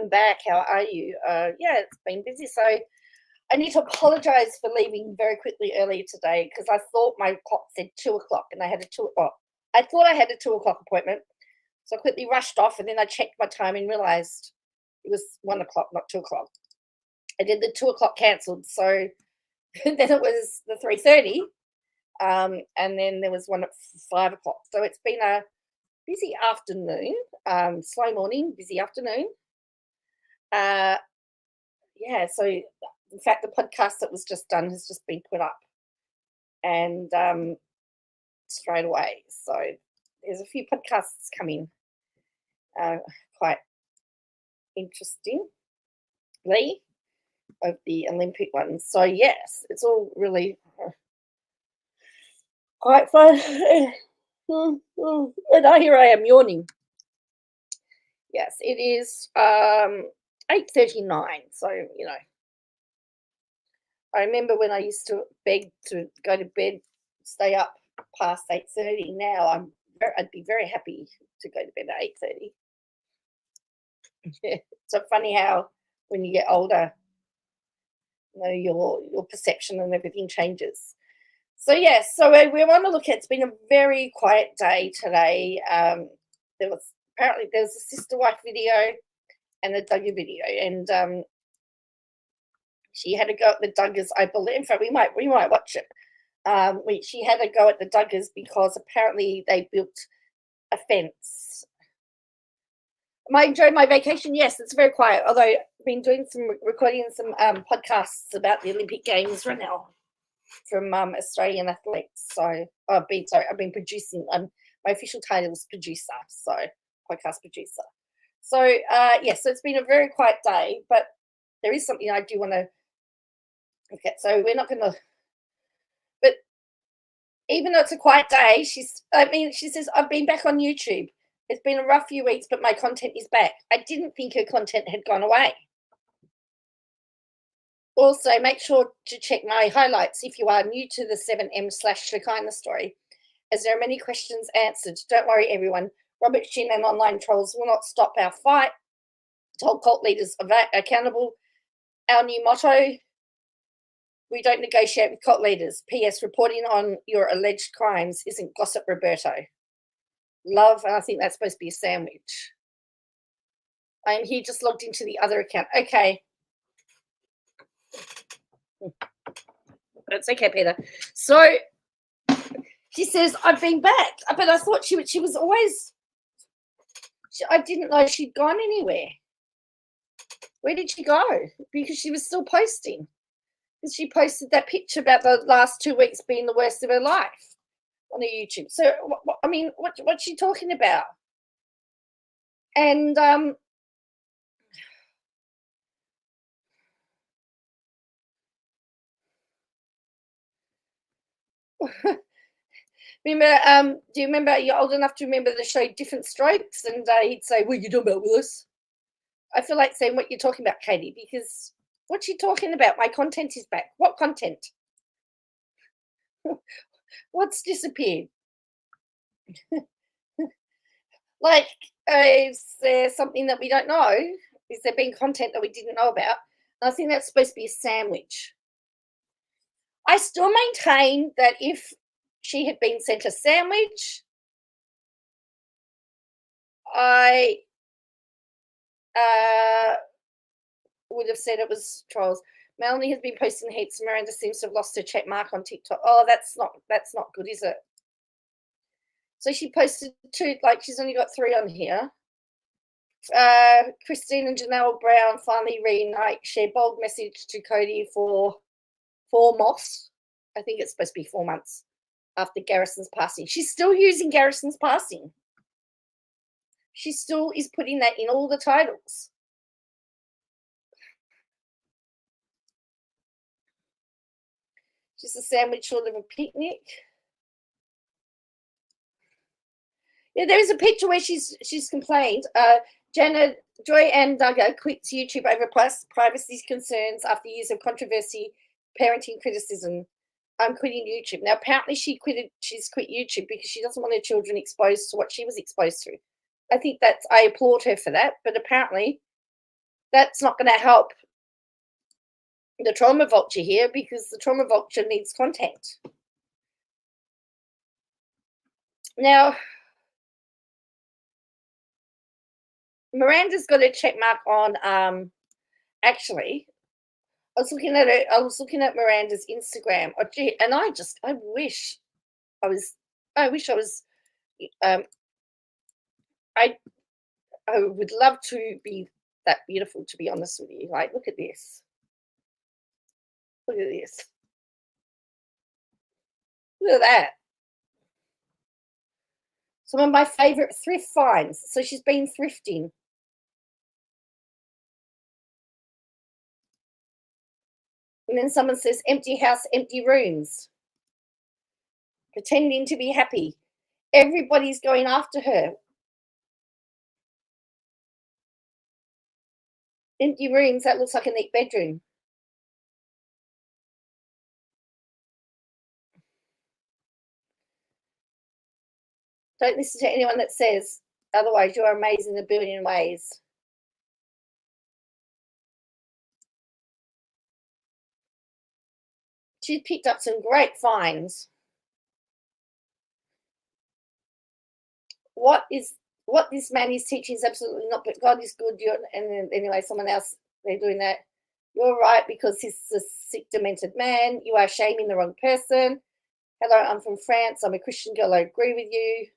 welcome back. How are you? Yeah, it's been busy. So I need to apologise for leaving very quickly earlier today because I thought my clock said 2 o'clock and I had a 2 o'clock. I thought I had a 2 o'clock appointment. So I quickly rushed off and then I checked my time and realised it was 1 o'clock, not 2 o'clock. I did the 2 o'clock cancelled. So then it was the 3:30. And then there was one at 5 o'clock. So it's been a busy afternoon, slow morning, busy afternoon. Yeah, so in fact, the podcast that was just done has just been put up and straight away. So there's a few podcasts coming, quite interestingly, of the Olympic ones. So yes, it's all really quite fun. And here I am yawning. Yes, it is 8:39. So I remember when I used to beg to go to bed, stay up past 8:30. Now I'd be very happy to go to bed at 8:30. It's so funny how when you get older, your perception and everything changes. So yes, so we want to look at. It's been a very quiet day today. Apparently there's a sister wife video and a Duggar video, and she had a go at the Duggars. I believe, in fact, we might watch it. She had a go at the Duggars because apparently they built a fence. Am I enjoying my vacation? Yes, it's very quiet. Although I've been doing recording some podcasts about the Olympic Games right now from Australian athletes. So I've been producing. My official title is producer, so podcast producer. So yes, so it's been a very quiet day, but there is something I do want to look at. So we're not going to. But even though it's a quiet day, she says I've been back on YouTube. It's been a rough few weeks, but my content is back. I didn't think her content had gone away. Also, make sure to check my highlights if you are new to the 7M/Shekinah story, as there are many questions answered. Don't worry, everyone. Robert Shin and online trolls will not stop our fight to hold cult leaders accountable. Our new motto: we don't negotiate with cult leaders. P.S. Reporting on your alleged crimes isn't gossip, Roberto. Love, and I think that's supposed to be a sandwich. I am here just logged into the other account. Okay. It's okay, Peter. So she says, I've been back. But I thought she was always... I didn't know she'd gone anywhere. Where did she go? Because she was still posting. Because she posted that picture about the last 2 weeks being the worst of her life on her YouTube. So, what's she talking about? And remember, do you remember, you're old enough to remember the show Different Strokes? And he'd say, what are you talking about, Willis? I feel like saying what you're talking about, Katie, because what's she talking about? My content is back. What content? What's disappeared? Like, is there something that we don't know? Is there been content that we didn't know about? And I think that's supposed to be a sandwich. I still maintain that if she had been sent a sandwich, I would have said it was trolls. Melanie has been posting heaps. Miranda seems to have lost her check mark on TikTok. Oh, that's not good, is it? So she posted 2, like she's only got 3 on here. Christine and Janelle Brown finally reunite. Share bold message to Cody for 4 months. I think it's supposed to be 4 months after Garrison's passing. She's still using Garrison's passing. She still is putting that in all the titles. Just a sandwich short of a picnic. Yeah, there is a picture where she's complained. Jana, Joy and Duggar quits YouTube over privacy concerns after years of controversy, parenting criticism. I'm quitting YouTube. Now, apparently she's quit YouTube because she doesn't want her children exposed to what she was exposed to. I think I applaud her for that, but apparently that's not going to help the trauma vulture here, because the trauma vulture needs content. Now, Miranda's got a check mark on, actually, I was looking at Miranda's Instagram. Oh, gee, and I wish I was, um, I would love to be that beautiful, to be honest with you. Like, look at this. Look at this. Look at that. Some of my favorite thrift finds. So she's been thrifting. And then someone says, empty house, empty rooms. Pretending to be happy. Everybody's going after her. Empty rooms, that looks like a neat bedroom. Don't listen to anyone that says otherwise. You are amazing in a billion ways. She picked up some great finds. What this man is teaching is absolutely not, but God is good. And then anyway, someone else, they're doing that. You're right, because he's a sick, demented man. You are shaming the wrong person. Hello, I'm from France. I'm a Christian girl. I agree with you.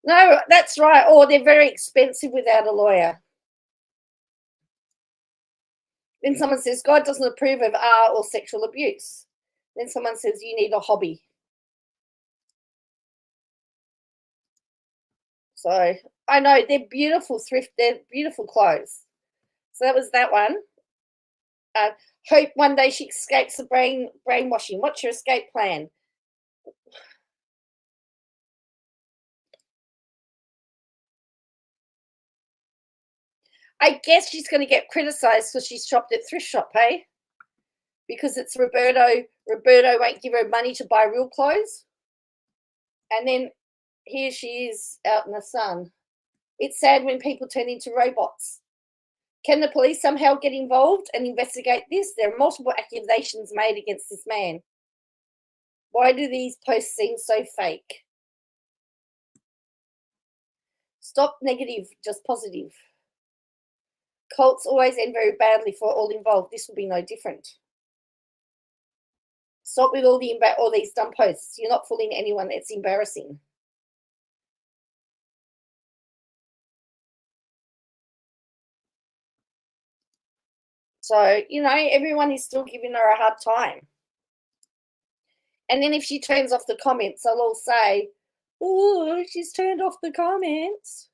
No, that's right. Or they're very expensive without a lawyer. Then someone says, God doesn't approve of art or sexual abuse. Then someone says, you need a hobby. So I know they're beautiful thrift. They're beautiful clothes. So that was that one. Hope one day she escapes the brainwashing. What's your escape plan? I guess she's going to get criticized because she's shopped at thrift shop, hey? Because it's Roberto. Roberto won't give her money to buy real clothes. And then here she is out in the sun. It's sad when people turn into robots. Can the police somehow get involved and investigate this? There are multiple accusations made against this man. Why do these posts seem so fake? Stop negative, just positive. Cults always end very badly for all involved. This will be no different. Stop with all these dumb posts. You're not fooling anyone. It's embarrassing. So, everyone is still giving her a hard time. And then if she turns off the comments, they'll all say, oh, she's turned off the comments.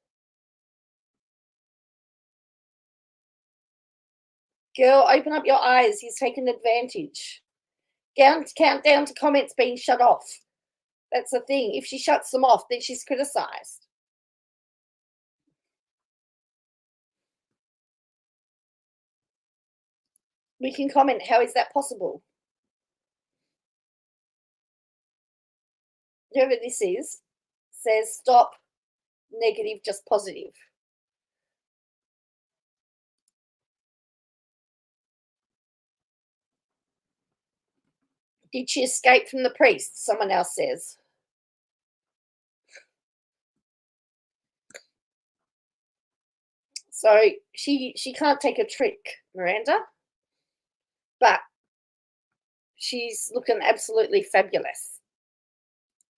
Girl, open up your eyes. He's taken advantage. Count down to comments being shut off. That's the thing. If she shuts them off, then she's criticized. We can comment, how is that possible? Whoever this is says, stop negative, just positive. Did she escape from the priest? Someone else says. So she can't take a trick, Miranda, but she's looking absolutely fabulous.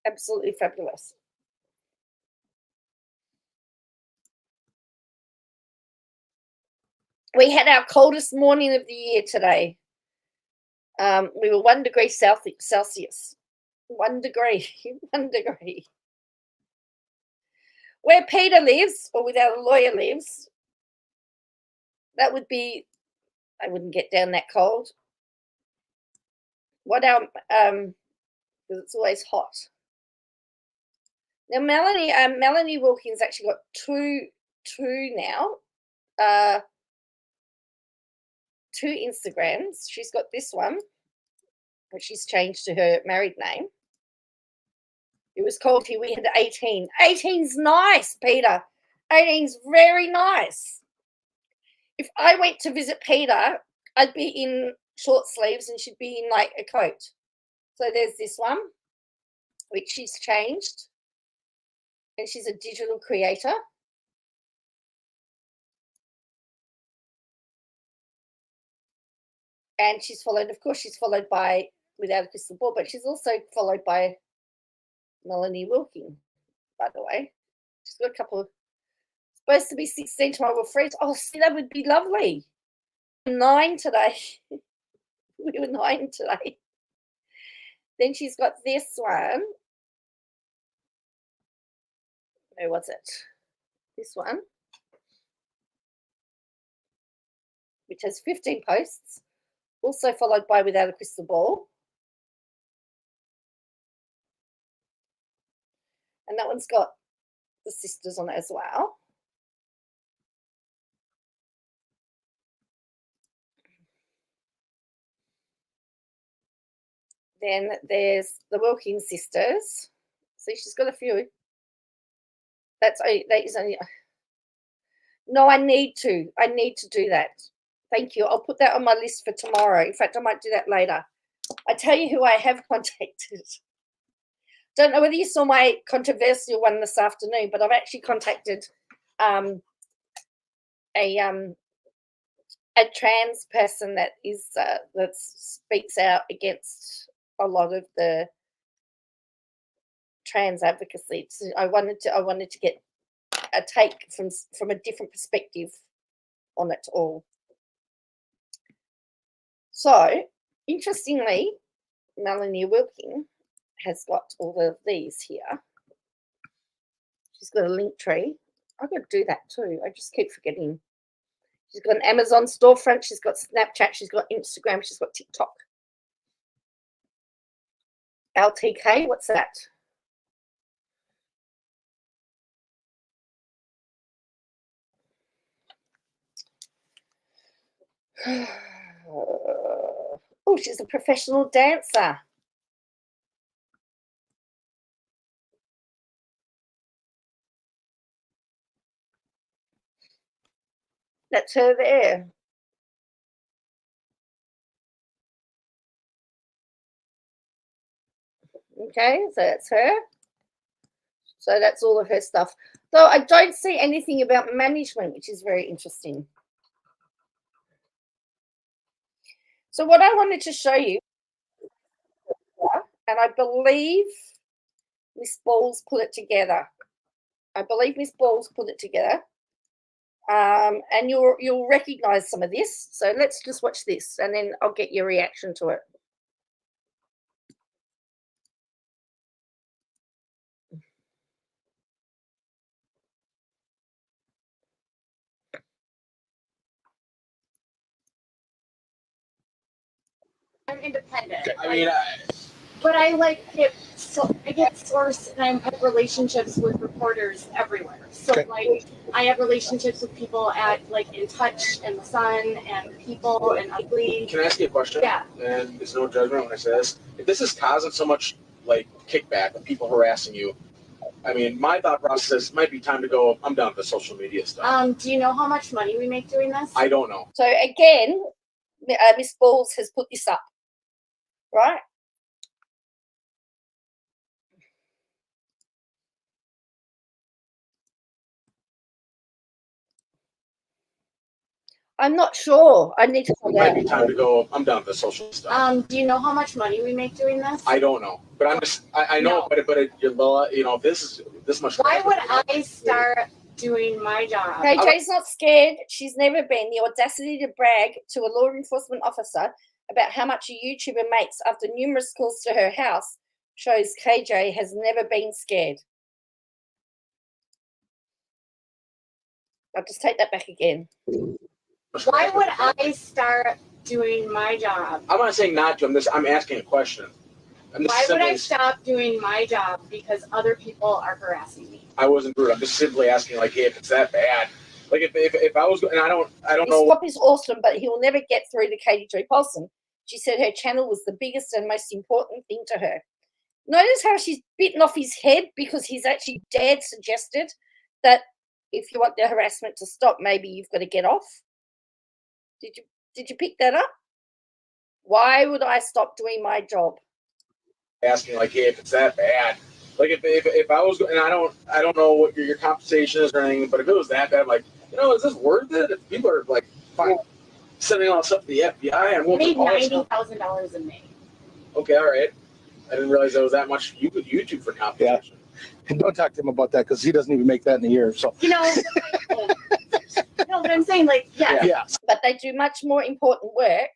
Absolutely fabulous. We had our coldest morning of the year today. We were 1 degree Celsius. 1 degree. 1 degree. Where Peter lives, or where our lawyer lives, that would be, I wouldn't get down that cold. What our because it's always hot. Now Melanie Wilkins actually got two now. 2 Instagrams. She's got this one, which she's changed to her married name. It was called here. We had 18. 18's nice, Peter. 18's very nice. If I went to visit Peter, I'd be in short sleeves and she'd be in like a coat. So there's this one, which she's changed. And she's a digital creator. And she's followed, of course, she's followed by Without a Crystal Ball, but she's also followed by Melanie Wilking, by the way. She's got a couple of, supposed to be 16 tomorrow with friends. Oh, see, that would be lovely. 9 today. We were 9 today. Then she's got this one. Where was it? This one, which has 15 posts, also followed by Without a Crystal Ball. And that one's got the sisters on it as well. Then there's the Wilkins sisters. See, she's got a few. That is only. No, I need to do that. Thank you. I'll put that on my list for tomorrow. In fact, I might do that later. I tell you who I have contacted. Don't know whether you saw my controversial one this afternoon, but I've actually contacted a trans person that is that speaks out against a lot of the trans advocacy. So I wanted to get a take from a different perspective on it all. So interestingly, Melanie Wilking has got all of these here. She's got a link tree. I've got to do that too. I just keep forgetting. She's got an Amazon storefront. She's got Snapchat. She's got Instagram. She's got TikTok. LTK, what's that? Oh, she's a professional dancer. That's her there. Okay, so that's her. So that's all of her stuff. Though I don't see anything about management, which is very interesting. So what I wanted to show you, and I believe Miss Balls put it together. And you'll recognize some of this. So let's just watch this, and then I'll get your reaction to it. I'm independent. I mean, but I get sourced and I have relationships with reporters everywhere. So like I have relationships with people at like In Touch and The Sun and People and Ugly. Can I ask you a question? Yeah. And there's no judgment when I say this. If this is causing so much like kickback of people harassing you, I mean, my thought process might be time to go. I'm done with the social media stuff. Do you know how much money we make doing this? I don't know. So again, Miss Balls has put this up, right? I'm not sure. I need to find out. Might be time to go. I'm done with the social stuff. Do you know how much money we make doing this? I don't know, but I'm just. I know, No. but you know, this is this much. Why would I start doing my job? KJ's not scared. She's never been. The audacity to brag to a law enforcement officer about how much a YouTuber makes after numerous calls to her house shows KJ has never been scared. I'll just take that back again. Why would I start doing my job? I'm not saying not to. I'm asking a question. Why would I stop doing my job because other people are harassing me? I wasn't rude. I'm just simply asking, like, hey, if it's that bad, like, if I was, and I don't know. Swap is awesome, but he will never get through to Katie Joy Paulson. She said her channel was the biggest and most important thing to her. Notice how she's bitten off his head because he's actually suggested that if you want the harassment to stop, maybe you've got to get off. Did you pick that up? Why would I stop doing my job? Asking like, hey, if it's that bad, like if I was, and I don't know what your compensation is or anything, but if it was that bad, I'm like, is this worth it? If people are like, fine, sending all this stuff to the FBI, I'm I going made to $90,000 in May. Okay, all right. I didn't realize there was that much YouTube for compensation. Yeah. And don't talk to him about that because he doesn't even make that in a year. So No, but I'm saying like, yeah. But they do much more important work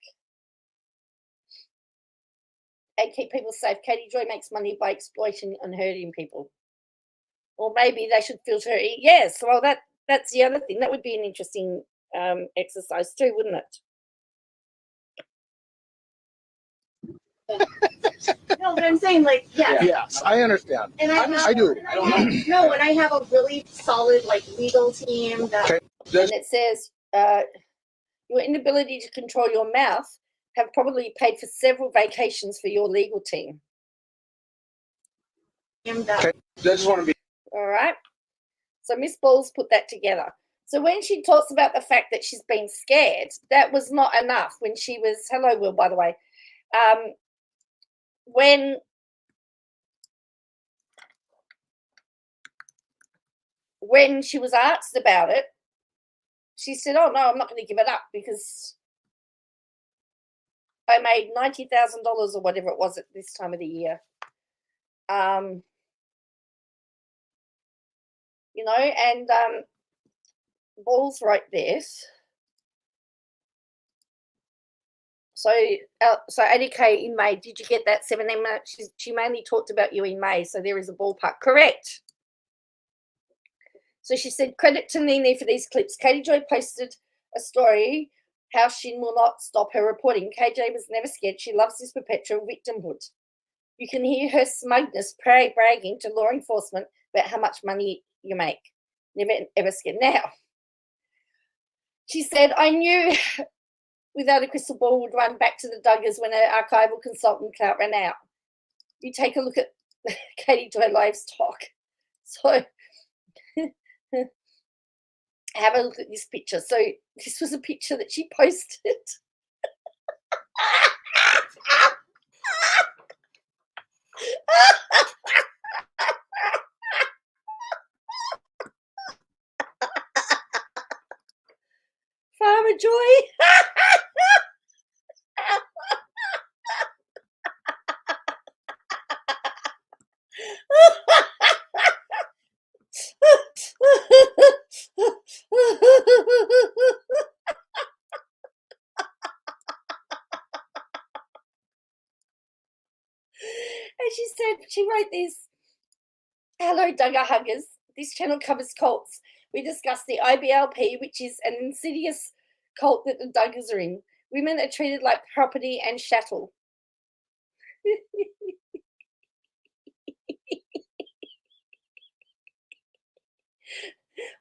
and keep people safe. Katie Joy makes money by exploiting and hurting people. Or maybe they should filter it. Yes, well, that's the other thing. That would be an interesting exercise too, wouldn't it? No, but I'm saying like, Yes, I understand. And I do. I don't know. No, and I have a really solid like legal team that. Okay. And it says your inability to control your mouth have probably paid for several vacations for your legal team. I just want to be. All right. So Miss Balls put that together. So when she talks about the fact that she's been scared, that was not enough when she was, hello, Will, by the way. When she was asked about it, she said, oh, no, I'm not going to give it up because I made $90,000 or whatever it was at this time of the year. And Balls wrote this. So 80K in May. Did you get that 17 minutes? She mainly talked about you in May, so there is a ballpark. Correct. So she said, credit to Nene for these clips. Katie Joy posted a story how she will not stop her reporting. KJ was never scared. She loves this perpetual victimhood. You can hear her smugness bragging to law enforcement about how much money you make. Never, ever scared. Now, she said, I knew Without a Crystal Ball would run back to the Duggars when her archival consultant clout ran out. You take a look at Katie Joy livestock. So have a look at this picture. So this was a picture that she posted. Farmer Joy. And she said, she wrote this. Hello, Duggar Huggers. This channel covers cults. We discuss the IBLP, which is an insidious cult that the Duggars are in. Women are treated like property and chattel.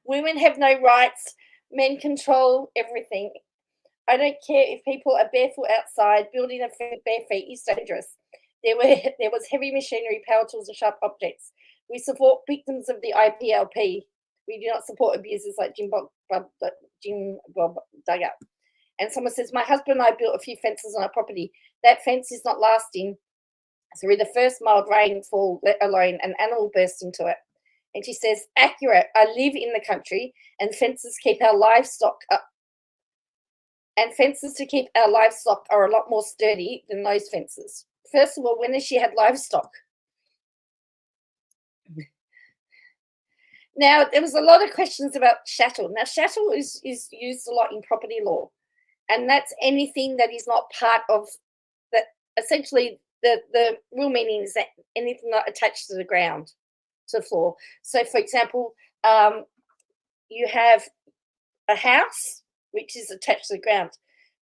Women have no rights. Men control everything. I don't care if people are barefoot outside. Building a bare feet is dangerous. There was heavy machinery, power tools, and sharp objects. We support victims of the IPLP. We do not support abusers like Jim Bob Duggar. And someone says, my husband and I built a few fences on our property. That fence is not lasting. Through the first mild rainfall, let alone an animal burst into it. And she says, accurate. I live in the country, and fences keep our livestock up. And fences to keep our livestock are a lot more sturdy than those fences. First of all, when has she had livestock? Now, there was a lot of questions about chattel. Now, chattel is used a lot in property law, and that's anything that is not part of that. Essentially, the real meaning is that anything not attached to the ground, to the floor. So, for example, you have a house which is attached to the ground,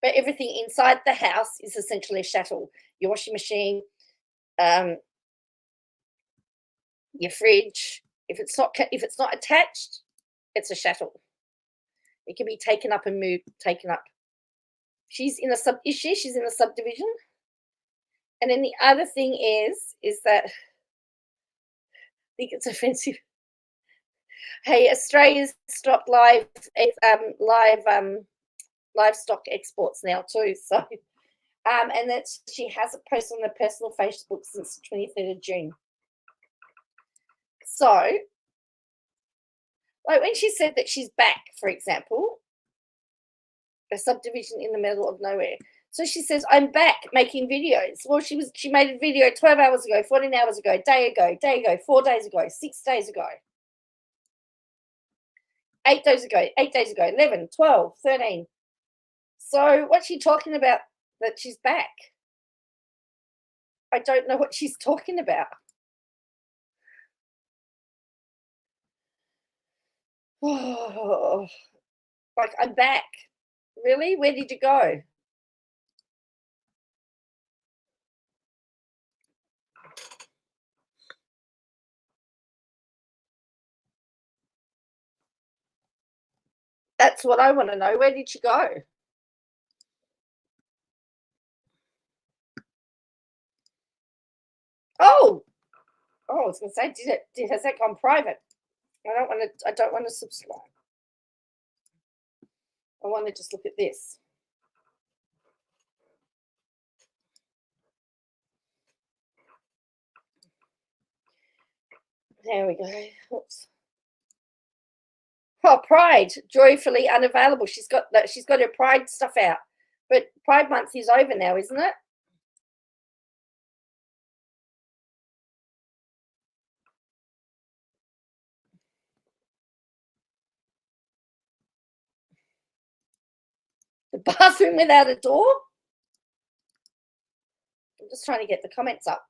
but everything inside the house is essentially a chattel. Your washing machine, your fridge. If it's not attached, it's a chattel. It can be taken up and moved. Taken up. She's in a She's in a subdivision. And then the other thing is that I think it's offensive. Hey, Australia's stopped livestock exports now too. So, and that's she hasn't posted on her personal Facebook since the 23rd of June. So, like when she said that she's back, for example, a subdivision in the middle of nowhere. So she says, I'm back making videos. Well, she made a video 12 hours ago, 14 hours ago, day ago, 4 days ago, 6 days ago, 8 days ago, 8 days ago, 11, 12, 13. So what's she talking about that she's back? I don't know what she's talking about. Oh, like, I'm back. Really? Where did you go? That's what I want to know. Where did you go? Oh, I was going to say, has that gone private? I don't want to subscribe. I want to just look at this. There we go. Oops. Oh, Pride, joyfully unavailable. She's got her Pride stuff out, but Pride Month is over now, isn't it? The bathroom without a door. I'm just trying to get the comments up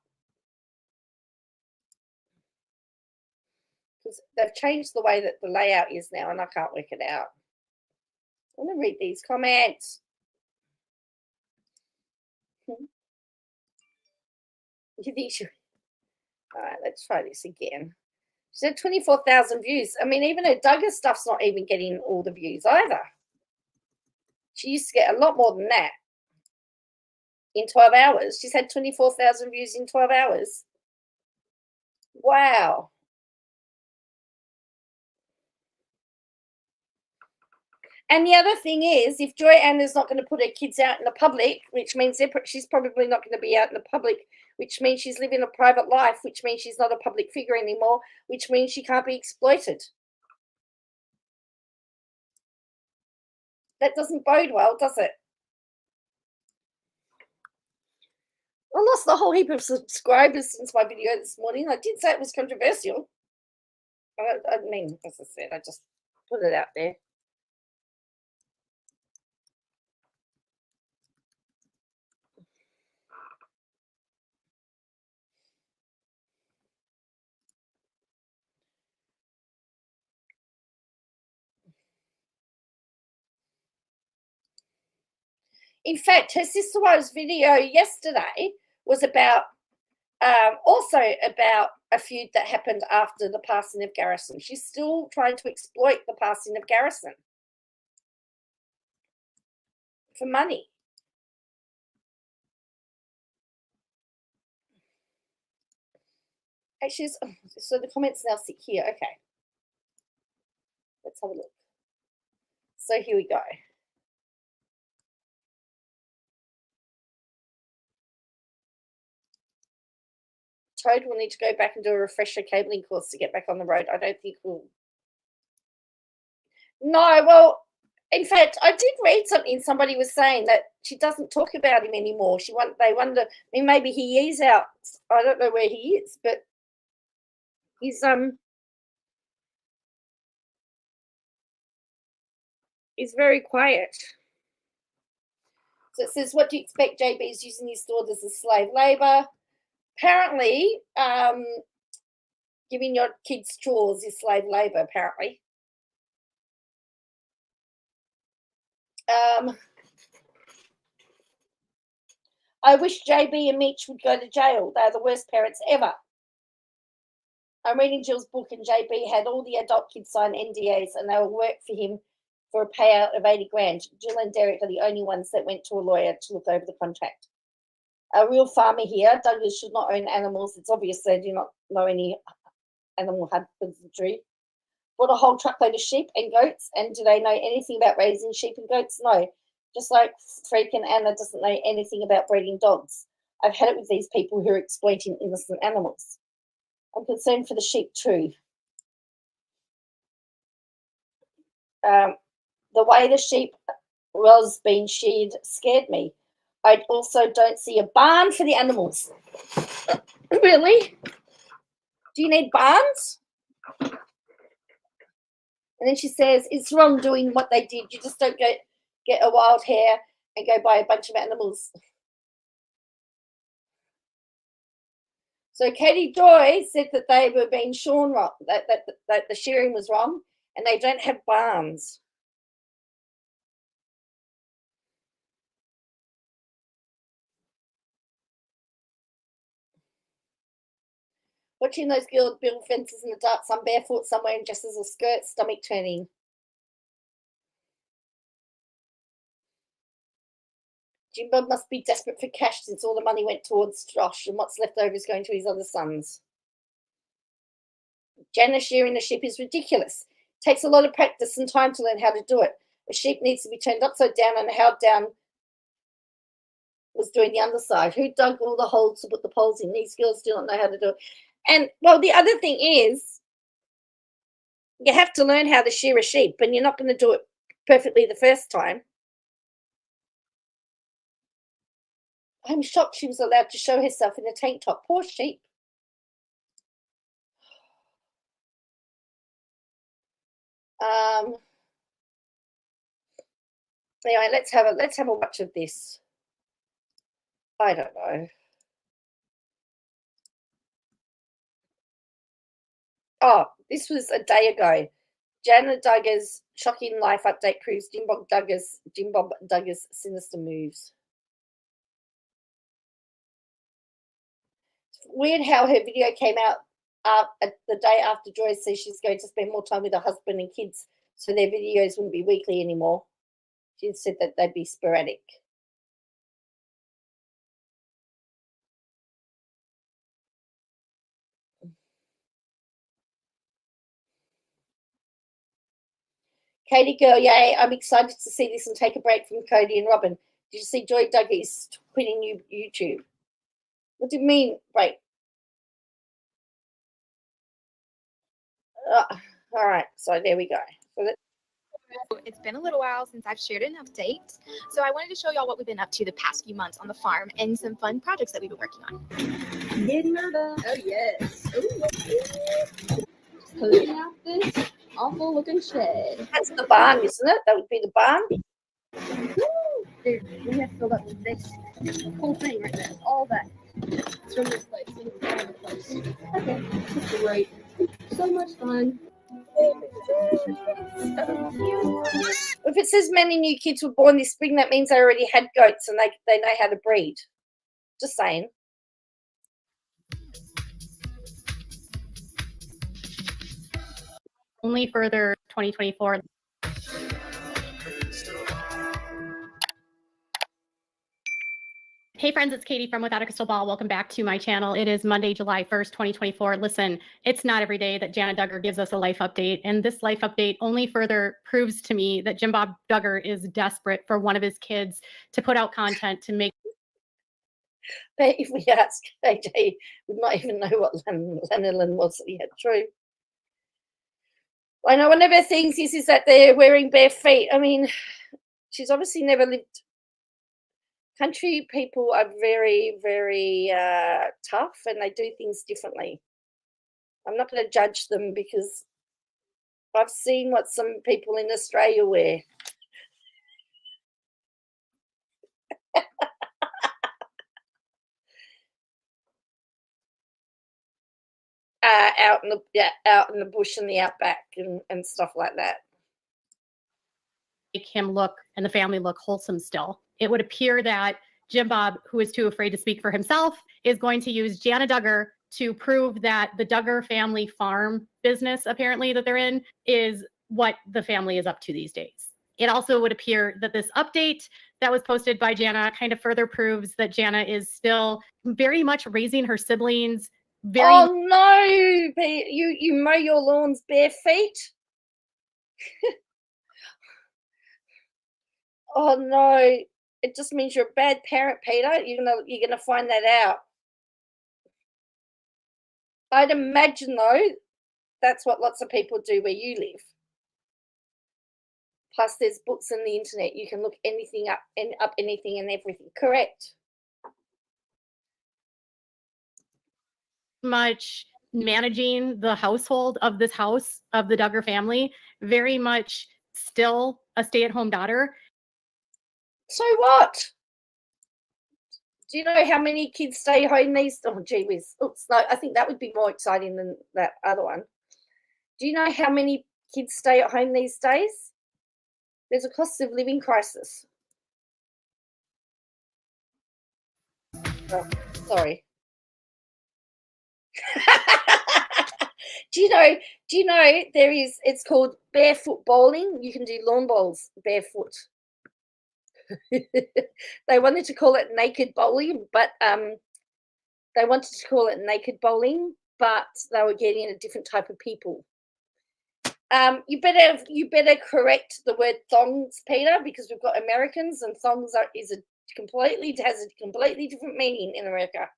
because they've changed the way that the layout is now, and I can't work it out. I want to read these comments. You think she? All right, let's try this again. She said 24,000 views. I mean, even her Duggar stuff's not even getting all the views either. She used to get a lot more than that in 12 hours. She's had 24,000 views in 12 hours. Wow. And the other thing is, if Joy Anna's not going to put her kids out in the public, which means she's probably not going to be out in the public, which means she's living a private life, which means she's not a public figure anymore, which means she can't be exploited. That doesn't bode well, does it? I lost a whole heap of subscribers since my video this morning. I did say it was controversial. I mean, as I said, I just put it out there. In fact, her sister wife's video yesterday was about also about a feud that happened after the passing of Garrison. She's still trying to exploit the passing of Garrison for money. Actually, so the comments now sit here. Okay. Let's have a look. So here we go. Toad will need to go back and do a refresher cabling course to get back on the road. I don't think we'll. No, well, in fact, I did read something. Somebody was saying that she doesn't talk about him anymore. They wonder. I mean, maybe he is out. I don't know where he is, but he's very quiet. So it says, what do you expect? JB is using his daughters as slave labor. Apparently, giving your kids chores is slave labor, apparently. I wish JB and Mitch would go to jail. They're the worst parents ever. I'm reading Jill's book, and JB had all the adult kids sign NDAs, and they will work for him for a payout of 80 grand. Jill and Derek are the only ones that went to a lawyer to look over the contract. A real farmer here. Douglas should not own animals. It's obvious they do not know any animal husbandry. bought a whole truckload of sheep and goats, and do they know anything about raising sheep and goats? No. Just like freaking Anna doesn't know anything about breeding dogs. I've had it with these people who are exploiting innocent animals. I'm concerned for the sheep too. The way the sheep was being sheared scared me. I also don't see a barn for the animals. Really? Do you need barns? And then she says, it's wrong doing what they did. You just don't get a wild hare and go buy a bunch of animals. So Katie Joy said that they were being shorn wrong, that the shearing was wrong, and they don't have barns. Watching those girls build fences in the dark, some barefoot, somewhere in just as a skirt, stomach turning. Jimbo must be desperate for cash since all the money went towards Josh and what's left over is going to his other sons. Jana shearing a sheep is ridiculous. It takes a lot of practice and time to learn how to do it. A sheep needs to be turned upside down and held down was doing the underside. Who dug all the holes to put the poles in? These girls do not know how to do it. And, well, the other thing is you have to learn how to shear a sheep, and you're not going to do it perfectly the first time. I'm shocked she was allowed to show herself in a tank top. Poor sheep. Anyway, let's have a watch of this. I don't know. Oh, this was a day ago. Jana Duggar's shocking life update proves Jim Bob Duggar's sinister moves. It's weird how her video came out the day after Joy says she's going to spend more time with her husband and kids, so their videos wouldn't be weekly anymore. She said that they'd be sporadic. Katie girl, yay, I'm excited to see this and take a break from Cody and Robin. Did you see Joy Duggar is quitting YouTube? What do you mean, break? All right, so there we go. It's been a little while since I've shared an update, so I wanted to show y'all what we've been up to the past few months on the farm and some fun projects that we've been working on. Getting nervous. Oh yes. Ooh. Pulling out this awful looking shed. That's the barn, isn't it? That would be the barn. Dude, we have filled up this whole thing right there. All that. It's from this place. It's all the place. Okay, this is great. So much fun. If it says many new kids were born this spring, that means they already had goats and they know how to breed. Just saying. Only further 2024. Hey friends, it's Katie from Without a Crystal Ball. Welcome back to my channel. It is Monday, July 1st, 2024. Listen, it's not every day that Jana Duggar gives us a life update, and this life update only further proves to me that Jim Bob Duggar is desperate for one of his kids to put out content to make. But if we ask AJ, we might even know what lanolin was. Yeah, true. I know one of her things is that they're wearing bare feet. I mean, she's obviously never lived. Country people are very, very tough, and they do things differently. I'm not going to judge them because I've seen what some people in Australia wear. Out in the bush and the outback and stuff like that. Make him look and the family look wholesome still. It would appear that Jim Bob, who is too afraid to speak for himself, is going to use Jana Duggar to prove that the Duggar family farm business, apparently, that they're in, is what the family is up to these days. It also would appear that this update that was posted by Jana kind of further proves that Jana is still very much raising her siblings. Oh no, you mow your lawns bare feet? Oh no, it just means you're a bad parent, Peter. You're gonna find that out. I'd imagine though, that's what lots of people do where you live. Plus, there's books on the internet. You can look anything up and up anything and everything. Correct. Much managing the household of this house of the Duggar family, very much still a stay-at-home daughter. So what? Do you know how many kids stay home these? Oh, gee whiz. Oops, no, I think that would be more exciting than that other one. Do you know how many kids stay at home these days? There's a cost of living crisis. Oh, sorry. Do you know it's called barefoot bowling? You can do lawn bowls barefoot. They wanted to call it naked bowling, but they were getting a different type of people. You better correct the word thongs, Peter, because we've got Americans and thongs has a completely different meaning in America.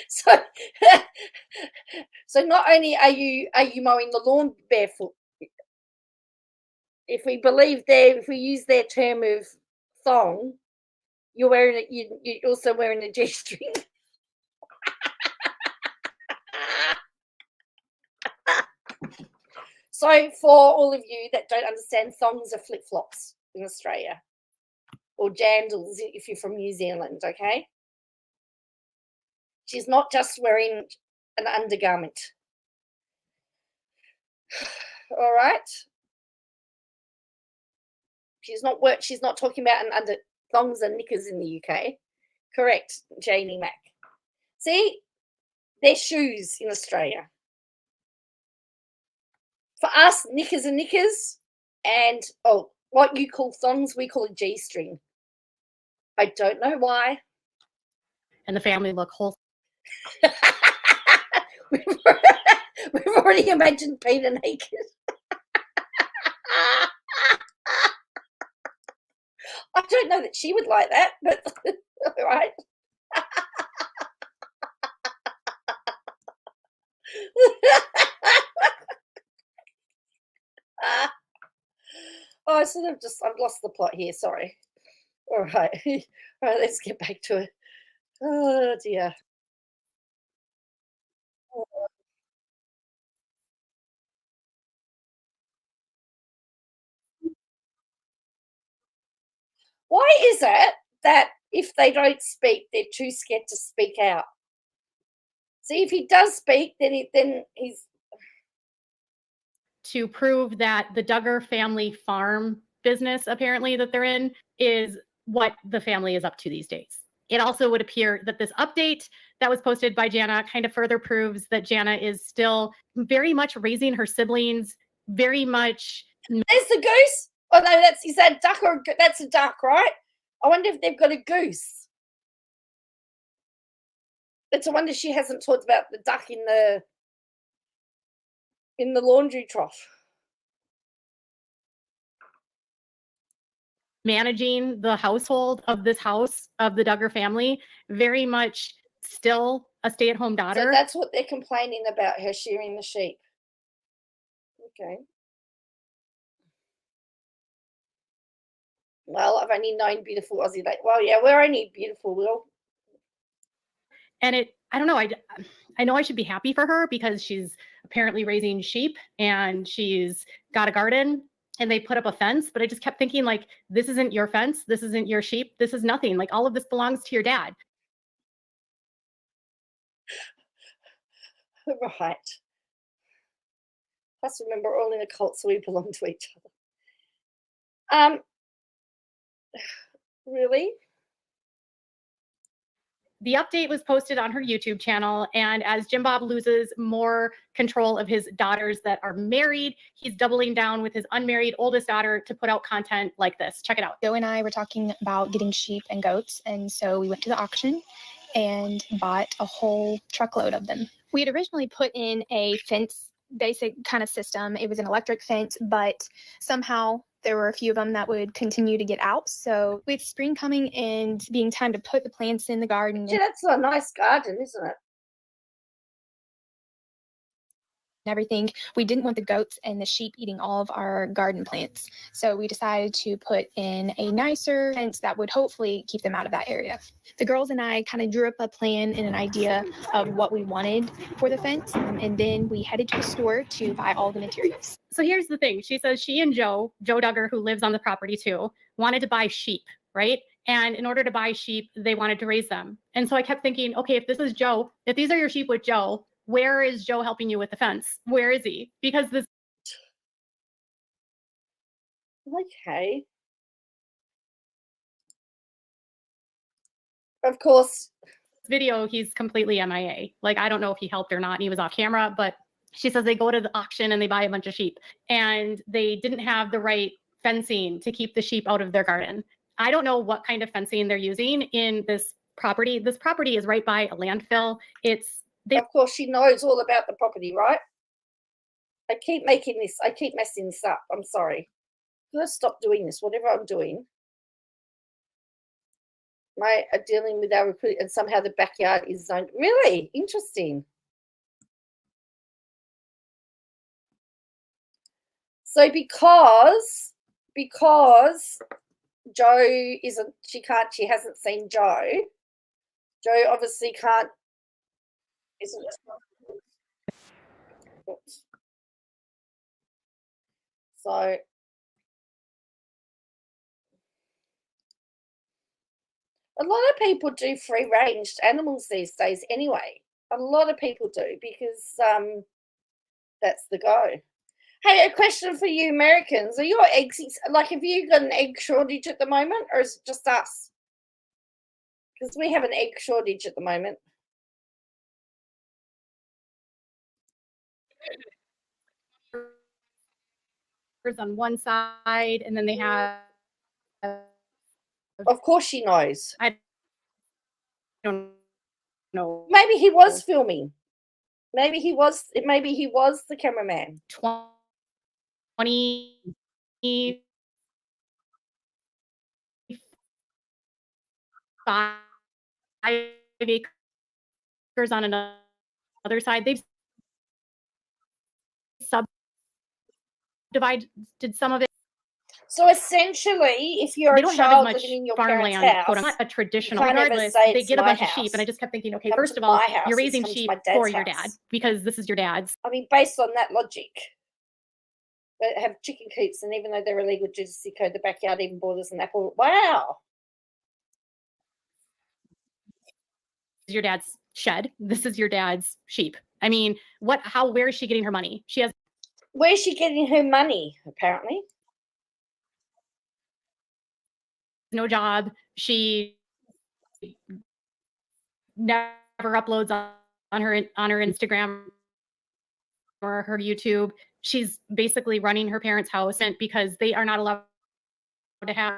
So not only are you mowing the lawn barefoot, if we use their term of thong, you're also wearing a G-string. So for all of you that don't understand, thongs are flip-flops in Australia, or jandals if you're from New Zealand, okay? She's not just wearing an undergarment. All right? She's not talking about an under thongs and knickers in the UK. Correct, Janie Mac. See? They're shoes in Australia. For us, knickers are knickers, and what you call thongs, we call a G-string. I don't know why. And the family look wholesome. We've already imagined Peter naked. I don't know that she would like that, but all right. I've lost the plot here. Sorry. All right. All right, let's get back to it. Oh dear. Why is it that if they don't speak, they're too scared to speak out? See, if he does speak, then he's to prove that the Duggar family farm business, apparently, that they're in, is what the family is up to these days. It also would appear that this update that was posted by Jana kind of further proves that Jana is still very much raising her siblings, very much. There's the goose. Oh no, is that a duck or that's a duck, right? I wonder if they've got a goose. It's a wonder she hasn't talked about the duck in the laundry trough. Managing the household of this house of the Duggar family, very much still a stay-at-home daughter. So that's what they're complaining about, her shearing the sheep. Okay. Well, I've only known beautiful Aussie. Well, yeah, we're only beautiful, Will. And I don't know. I know I should be happy for her because she's apparently raising sheep and she's got a garden and they put up a fence. But I just kept thinking, like, this isn't your fence. This isn't your sheep. This is nothing. Like, all of this belongs to your dad. Right. Plus, remember, we're all in a cult, so we belong to each other. Really? The update was posted on her YouTube channel, and as Jim Bob loses more control of his daughters that are married, he's doubling down with his unmarried oldest daughter to put out content like this. Check it out. Joe and I were talking about getting sheep and goats, and so we went to the auction and bought a whole truckload of them. We had originally put in a fence basic kind of system. It was an electric fence, but somehow there were a few of them that would continue to get out. So with spring coming and being time to put the plants in the garden Gee, that's a nice garden, isn't it? and everything, we didn't want the goats and the sheep eating all of our garden plants. So we decided to put in a nicer fence that would hopefully keep them out of that area. The girls and I kind of drew up a plan and an idea of what we wanted for the fence, and then we headed to the store to buy all the materials. So here's the thing. She says she and Joe Duggar, who lives on the property too, wanted to buy sheep, right? And in order to buy sheep, they wanted to raise them. And so I kept thinking, okay, if this is Joe, if these are your sheep with Joe, where is Joe helping you with the fence? Where is he? Because this Okay. Of course. video, he's completely MIA. Like, I don't know if he helped or not. And he was off camera, but she says they go to the auction and they buy a bunch of sheep and they didn't have the right fencing to keep the sheep out of their garden. I don't know what kind of fencing they're using in this property. This property is right by a landfill. Of course, she knows all about the property, right? I keep messing this up. I'm sorry. I'm gonna stop doing this. Whatever I'm doing, dealing with our recruit, and somehow the backyard is zoned. Really interesting. So because Joe she hasn't seen Joe. Joe obviously can't. Isn't it? Oops. So a lot of people do free-ranged animals these days anyway. A lot of people do because that's the go. Hey, a question for you Americans. Are your eggs, like, have you got an egg shortage at the moment, or is it just us? Because we have an egg shortage at the moment. on one side, and then they have. Of course she knows. I don't know. Maybe he was filming. Maybe he was the cameraman. 20 acres on another side. They've subdivided some of it. So essentially, if you're They a don't have as child much living in your parents' farmland, house, quote, not a traditional. can't ever Regardless, say they it's get a my bunch of sheep, house. and I just kept thinking, okay, Come first to of all, my house, you're it's raising come to sheep my dad's for your house. dad because this is your dad's. I mean, based on that logic, they have chicken coops, and even though they're illegal due to sea code, the backyard even borders an apple. Wow. This is your dad's shed. This is your dad's sheep. I mean, where is she getting her money? Where's she getting her money, apparently? No job. She never uploads on her Instagram or her YouTube. She's basically running her parents' house because they are not allowed to have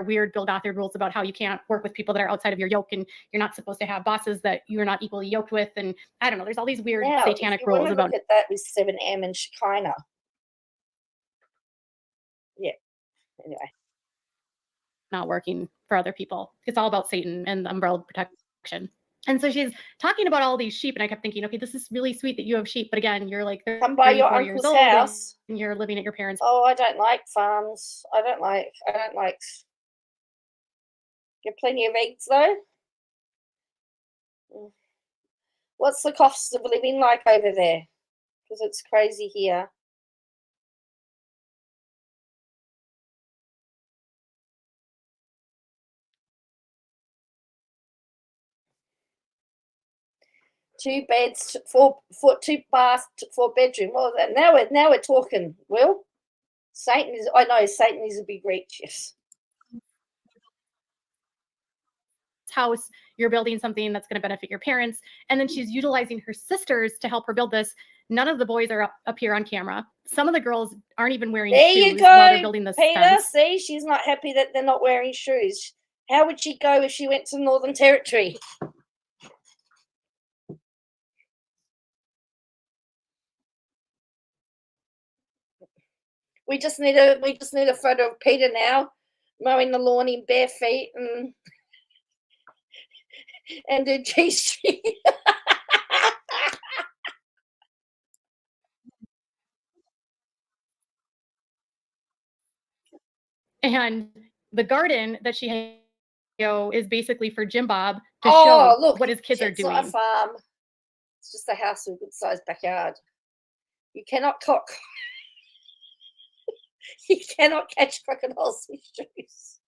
weird build-authored rules about how you can't work with people that are outside of your yoke, and you're not supposed to have bosses that you're not equally yoked with. And I don't know, there's all these weird satanic rules about. Look at that with 7M and Shekinah. Yeah. Anyway. Not working for other people. It's all about Satan and the umbrella protection. And so she's talking about all these sheep, and I kept thinking, okay, this is really sweet that you have sheep, but again, you're like Come by your 34 years uncle's old house. and you're living at your parents'. Oh, I don't like farms. I don't like. Get plenty of eggs though. What's the cost of living like over there? Because it's crazy here. Two beds, two baths, 4 bedroom. What was that? Now we're talking. Will Satan is? I know Satan is a big reach. Yes. House, you're building something that's going to benefit your parents, and then she's utilizing her sisters to help her build this. None of the boys are up here on camera. Some of the girls aren't even wearing shoes while they're building this Peter, fence. see, she's not happy that they're not wearing shoes. How would she go if she went to the Northern Territory? We just need a photo of Peter now mowing the lawn in bare feet and a G-string. And the garden that she is basically for Jim Bob to Oh, show look, what his kids are it's not a doing. farm. It's just a house with a good-sized backyard. You cannot you cannot catch crocodiles with shoes.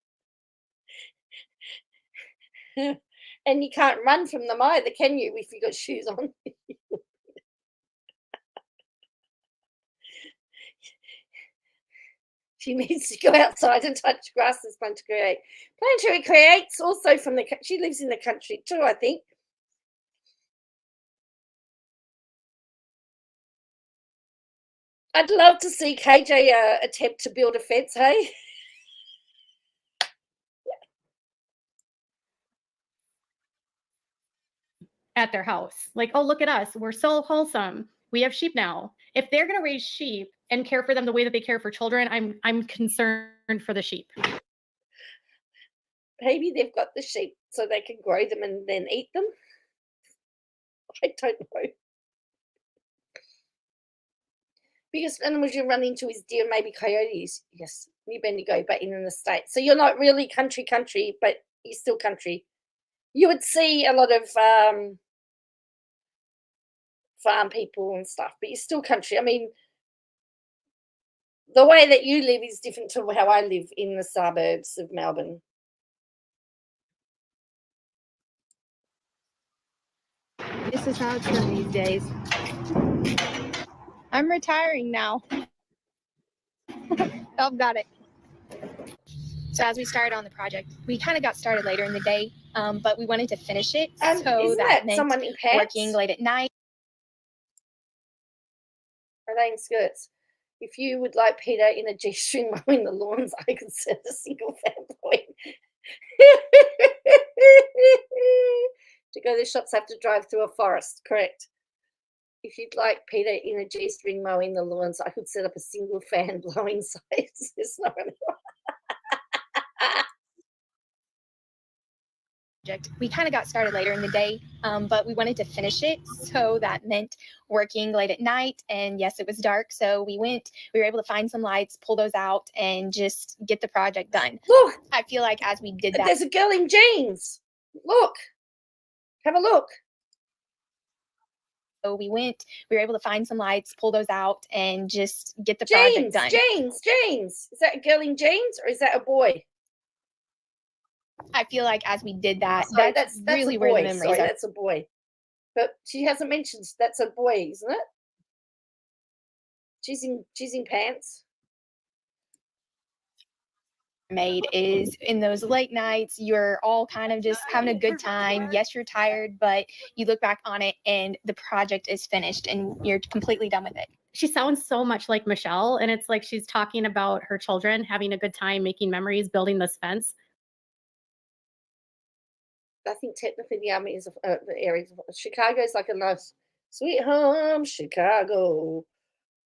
And you can't run from them either, can you, if you got shoes on? She needs to go outside and touch grass as Plan to Create. Plan to Create's also from she lives in the country too, I think. I'd love to see KJ attempt to build a fence, hey? At their house. Like, oh, look at us. We're so wholesome. We have sheep now. If they're going to raise sheep and care for them the way that they care for children, I'm concerned for the sheep. Maybe they've got the sheep so they can grow them and then eat them. I don't know. Biggest animals you run into is deer, maybe coyotes. Yes, New Bendigo, but in the States. So you're not really country, but you're still country. You would see a lot of farm people and stuff, but you're still country. I mean, the way that you live is different to how I live in the suburbs of Melbourne. This is how it's done these days. I'm retiring now. I've got it. So as we started on the project, we kind of got started later in the day, but we wanted to finish it. So Isn't that that meant someone in pants? working late at night. Are they in skirts? If you would like Peter in a G-string mowing the lawns, I could set a single fan blowing. To go to the shops, have to drive through a forest. Correct. If you'd like Peter in a G-string mowing the lawns, I could set up a single fan blowing size. There's no one. We kind of got started later in the day, but we wanted to finish it. So that meant working late at night. And yes, it was dark. So we were able to find some lights, pull those out, and just get the project done. Look, I feel like as we did that. There's a girl in jeans. Look. Have a look. So we were able to find some lights, pull those out, and just get the project done. Jeans. Is that a girl in jeans or is that a boy? I feel like as we did that, Sorry, that's really a boy. where the memories Sorry, are. that's a boy. But she hasn't mentioned that's a boy, isn't it? She's in pants. Made is in those late nights, you're all kind of just having a good time. Yes, you're tired, but you look back on it and the project is finished and you're completely done with it. She sounds so much like Michelle, and it's like she's talking about her children having a good time, making memories, building this fence. I think technically the army is the area. Chicago's like a nice sweet home, Chicago.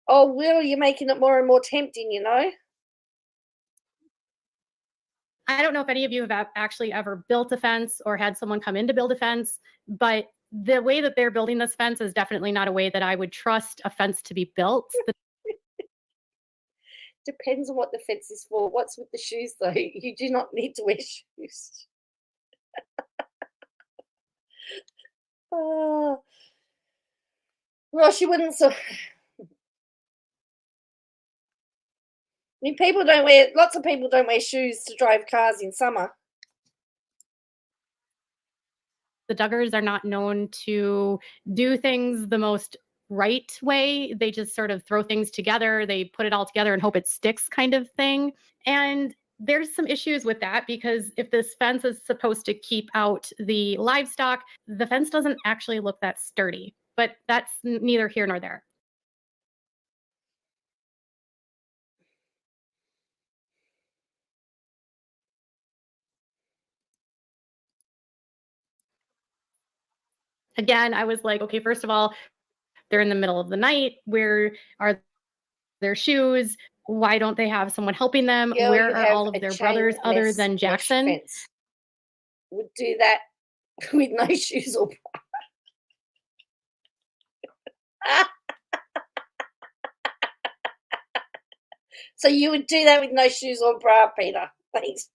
Oh, Will, you're making it more and more tempting, you know? I don't know if any of you have actually ever built a fence or had someone come in to build a fence, but the way that they're building this fence is definitely not a way that I would trust a fence to be built. Depends on what the fence is for. What's with the shoes, though? You do not need to wear shoes. Oh. Well, she wouldn't. So, I mean, lots of people don't wear shoes to drive cars in summer. The Duggars are not known to do things the most right way. They just sort of throw things together. They put it all together and hope it sticks kind of thing. And there's some issues with that because if this fence is supposed to keep out the livestock, the fence doesn't actually look that sturdy, but that's neither here nor there. Again, I was like, okay, first of all, they're in the middle of the night. Where are their shoes? Why don't they have someone helping them? Girl, Where you are have all of a their chain brothers other mesh than Jackson? fence. Would do that with no shoes or bra. So you would do that with no shoes or bra, Peter. Thanks.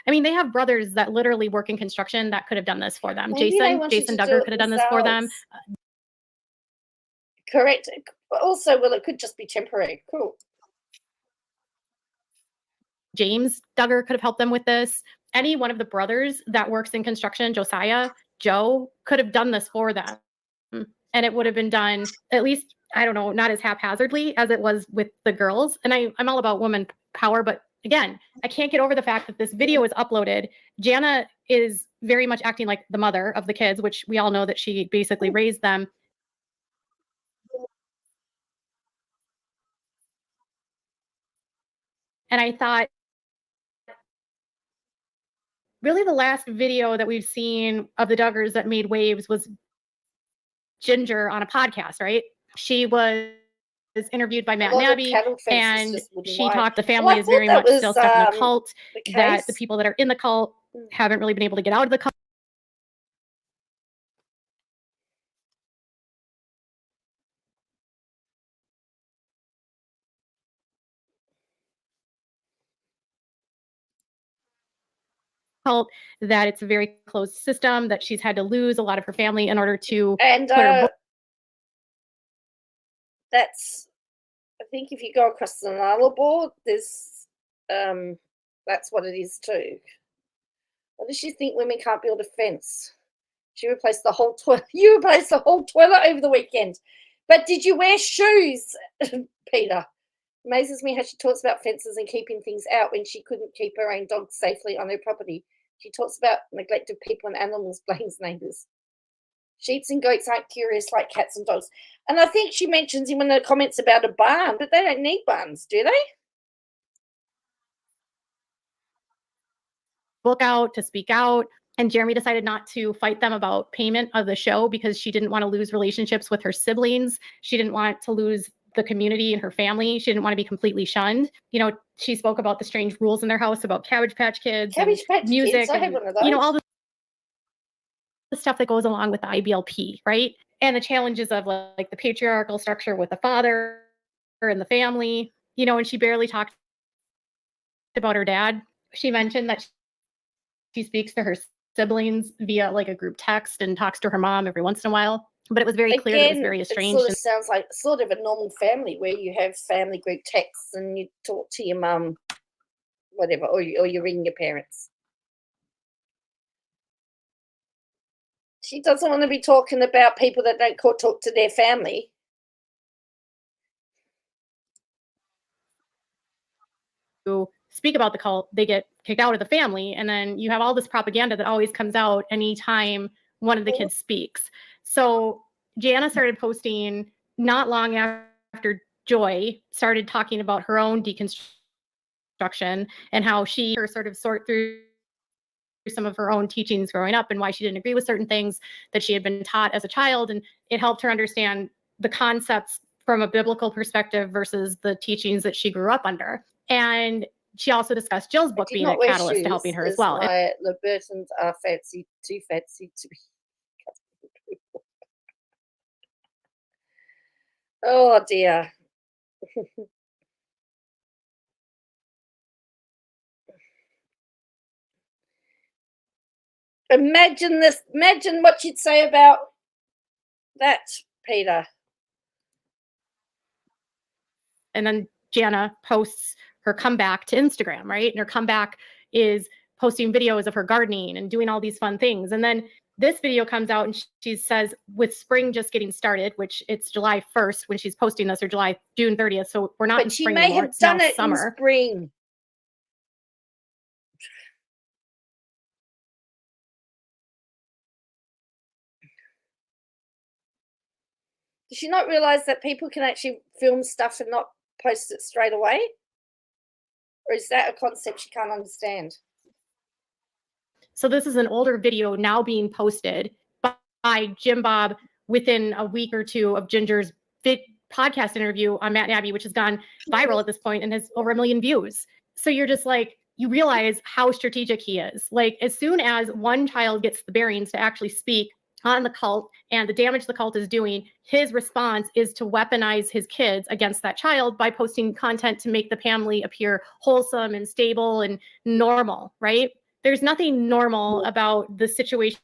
I mean, they have brothers that literally work in construction that could have done this for them. Maybe they wanted Jason to do Duggar it could have done this for them. themselves. Correct. Also, well, it could just be temporary. Cool. James Duggar could have helped them with this. Any one of the brothers that works in construction, Josiah, Joe, could have done this for them. And it would have been done, at least, I don't know, not as haphazardly as it was with the girls. And I'm all about woman power, but again, I can't get over the fact that this video is uploaded. Jana is very much acting like the mother of the kids, which we all know that she basically raised them. And I thought, really the last video that we've seen of the Duggars that made waves was Ginger on a podcast, right? She was interviewed by Matt and Abby, and she talked, the family is very much still stuck in the cult, that the people that are in the cult haven't really been able to get out of the cult. That it's a very closed system, that she's had to lose a lot of her family in order to And put her that's, I think if you go across the Nala board, there's that's what it is too. What does she think women can't build a fence? She replaced the whole toilet. You replaced the whole toilet over the weekend. But did you wear shoes, Peter? Amazes me how she talks about fences and keeping things out when she couldn't keep her own dog safely on her property. She talks about neglect of people and animals, blames neighbours. Sheep and goats aren't curious like cats and dogs. And I think she mentions in one of the comments about a barn, but they don't need barns, do they? Book out, to speak out. And Jeremy decided not to fight them about payment of the show because she didn't want to lose relationships with her siblings. She didn't want to lose the community and her family. She didn't want to be completely shunned. You know, she spoke about the strange rules in their house about Cabbage Patch Kids, music, Kids. I have one of those. You know, all the stuff that goes along with the IBLP, right? And the challenges of like the patriarchal structure with the father and the family, you know, and she barely talked about her dad. She mentioned that she speaks to her siblings via like a group text and talks to her mom every once in a while. But it was very clear that it was very estranged. It sort of sounds like sort of a normal family where you have family group texts and you talk to your mum, whatever, or you ring your parents. She doesn't want to be talking about people that don't talk to their family. Who speak about the cult, they get kicked out of the family. And then you have all this propaganda that always comes out anytime one of the kids speaks. So Jana started posting not long after Joy started talking about her own deconstruction and how she sort of sort through some of her own teachings growing up and why she didn't agree with certain things that she had been taught as a child. And it helped her understand the concepts from a biblical perspective versus the teachings that she grew up under. And she also discussed Jill's book being a catalyst to helping her as well. The Burtons are fancy, too fancy to be. Oh dear. Imagine this. Imagine what you'd say about that, Peter. And then Jana posts her comeback to Instagram, right? And her comeback is posting videos of her gardening and doing all these fun things. And then this video comes out and she says, with spring just getting started, which it's July 1st when she's posting this, or June 30th. So we're not in spring anymore. It's now summer. In spring. Does she not realize that people can actually film stuff and not post it straight away? Or is that a concept she can't understand? So this is an older video now being posted by Jim Bob within a week or two of Ginger's podcast interview on Matt and Abby, which has gone viral at this point and has over 1 million views. So you're just like, you realize how strategic he is. Like, as soon as one child gets the bearings to actually speak on the cult and the damage the cult is doing, his response is to weaponize his kids against that child by posting content to make the family appear wholesome and stable and normal, right? There's nothing normal about the situation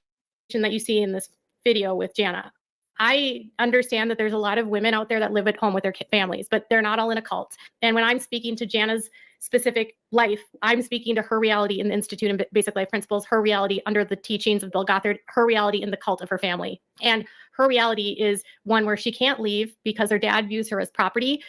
that you see in this video with Jana. I understand that there's a lot of women out there that live at home with their families, but they're not all in a cult. And when I'm speaking to Jana's specific life, I'm speaking to her reality in the Institute and Basic Life Principles, her reality under the teachings of Bill Gothard, her reality in the cult of her family. And her reality is one where she can't leave because her dad views her as property.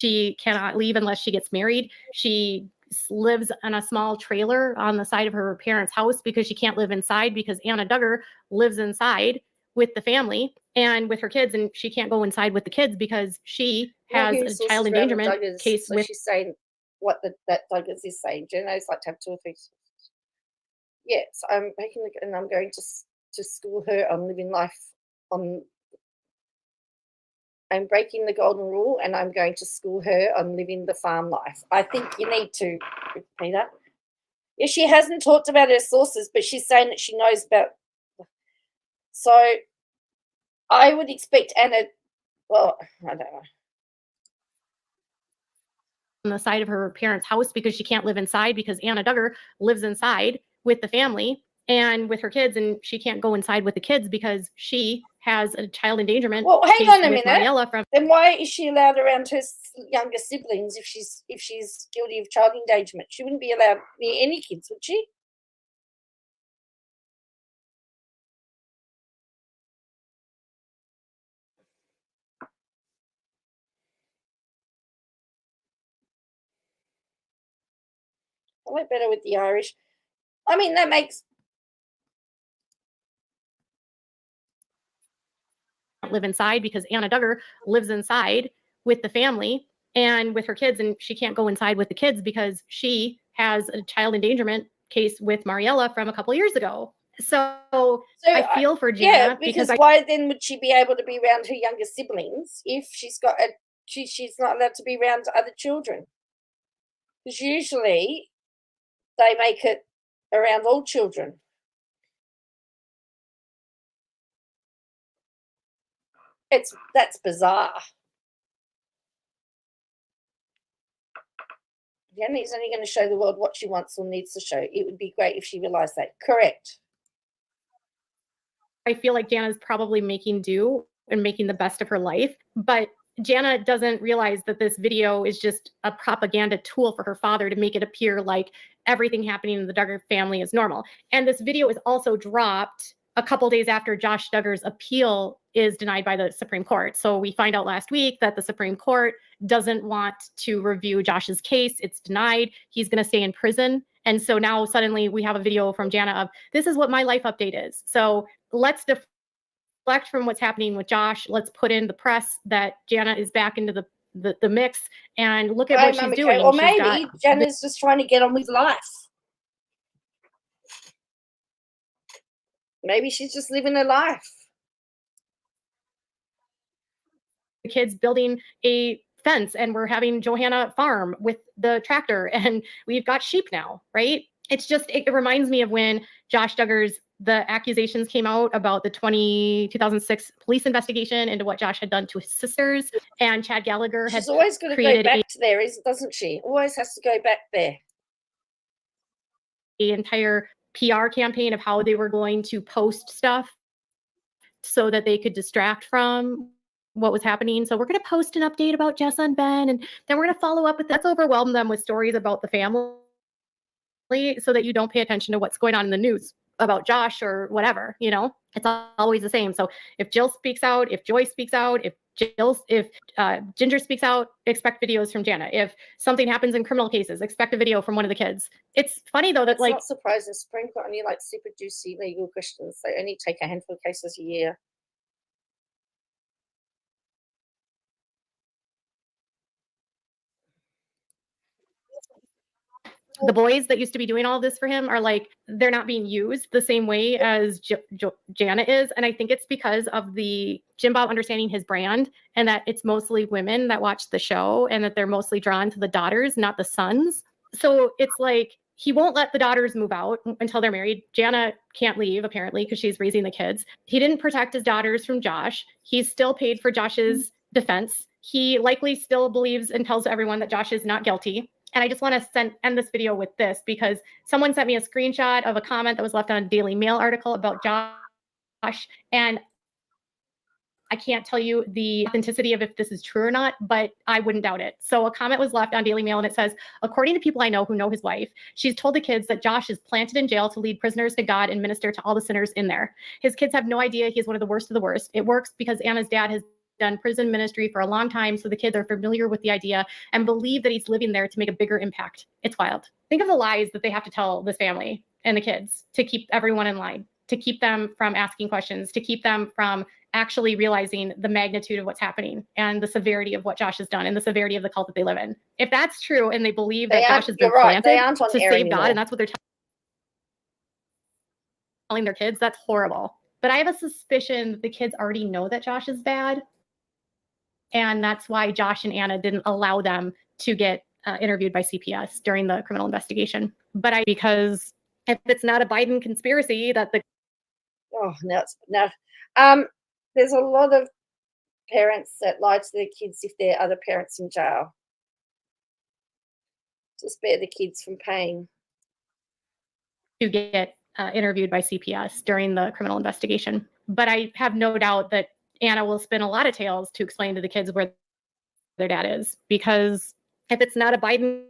She cannot leave unless she gets married. She lives in a small trailer on the side of her parents' house because she can't live inside because Anna Duggar lives inside with the family and with her kids, and she can't go inside with the kids because she has a child endangerment case. So she's saying what that Duggars is saying. Jana's like to have 2 or 3 sources. Yeah, so I'm making and I'm going to school her on living life on. I'm breaking the golden rule and I'm going to school her on living the farm life. I think you need to repeat that. Yeah, she hasn't talked about her sources, but she's saying that she knows about. So I would expect Anna, well, I don't know. On the side of her parents' house because she can't live inside because Anna Duggar lives inside with the family and with her kids, and she can't go inside with the kids because she has a child endangerment. Well, hang on a minute. Mariella then why is she allowed around her younger siblings if she's guilty of child endangerment? She wouldn't be allowed near any kids, would she? I like better with the Irish. I mean, that makes. Live inside because Anna Duggar lives inside with the family and with her kids, and she can't go inside with the kids because she has a child endangerment case with Mariella from a couple of years ago. So I feel for Jana. Yeah, because why then would she be able to be around her younger siblings if she's got she's not allowed to be around other children? Because usually they make it around all children. That's bizarre. Jana's only going to show the world what she wants or needs to show. It would be great if she realized that. Correct. I feel like Jana's probably making do and making the best of her life, but Jana doesn't realize that this video is just a propaganda tool for her father to make it appear like everything happening in the Duggar family is normal. And this video is also dropped a couple days after Josh Duggar's appeal is denied by the Supreme Court. So we find out last week that the Supreme Court doesn't want to review Josh's case. It's denied. He's going to stay in prison. And so now suddenly we have a video from Jana of, this is what my life update is. So let's deflect from what's happening with Josh. Let's put in the press that Jana is back into the mix and look at what she's doing. Or maybe Jana's just trying to get on with life. Maybe she's just living her life. The kids building a fence and we're having Johanna farm with the tractor and we've got sheep now, right? It's just, it reminds me of when Josh Duggar's, the accusations came out about the 2006 police investigation into what Josh had done to his sisters, and Chad Gallagher She's always going to go back to there, doesn't she? Always has to go back there. The entire PR campaign of how they were going to post stuff so that they could distract from what was happening. So we're going to post an update about Jess and Ben, and then we're going to follow up with that. Let's overwhelm them with stories about the family so that you don't pay attention to what's going on in the news about Josh or whatever, you know, it's always the same. So if Jill speaks out, if Joy speaks out, if Ginger speaks out, expect videos from Jana. If something happens in criminal cases, expect a video from one of the kids. It's funny though that it's not surprising. Supreme Court only like super juicy legal questions. They only take a handful of cases a year. the boys that used to be doing all this for him are like, they're not being used the same way as Jana is. And I think it's because of the Jim Bob understanding his brand and that it's mostly women that watch the show and that they're mostly drawn to the daughters, not the sons. So it's like, he won't let the daughters move out until they're married. Jana can't leave, apparently, because she's raising the kids. He didn't protect his daughters from Josh. He's still paid for Josh's defense. He likely still believes and tells everyone that Josh is not guilty. And I just want to end this video with this because someone sent me a screenshot of a comment that was left on a Daily Mail article about Josh. And I can't tell you the authenticity of if this is true or not, but I wouldn't doubt it. So a comment was left on Daily Mail and it says, according to people I know who know his wife, she's told the kids that Josh is planted in jail to lead prisoners to God and minister to all the sinners in there. His kids have no idea he's one of the worst of the worst. It works because Anna's dad has done prison ministry for a long time, so the kids are familiar with the idea and believe that he's living there to make a bigger impact. It's wild. Think of the lies that they have to tell this family and the kids to keep everyone in line, to keep them from asking questions, to keep them from actually realizing the magnitude of what's happening and the severity of what Josh has done and the severity of the cult that they live in. If that's true and they believe that Josh has been planted to save God and that's what they're telling their kids, that's horrible. But I have a suspicion that the kids already know that Josh is bad. And that's why Josh and Anna didn't allow them to get interviewed by CPS during the criminal investigation. But because if it's not a Biden conspiracy that the there's a lot of parents that lie to their kids if their other parents in jail to spare the kids from paying. To get interviewed by CPS during the criminal investigation. But I have no doubt that Anna will spin a lot of tales to explain to the kids where their dad is. Because if it's not a Biden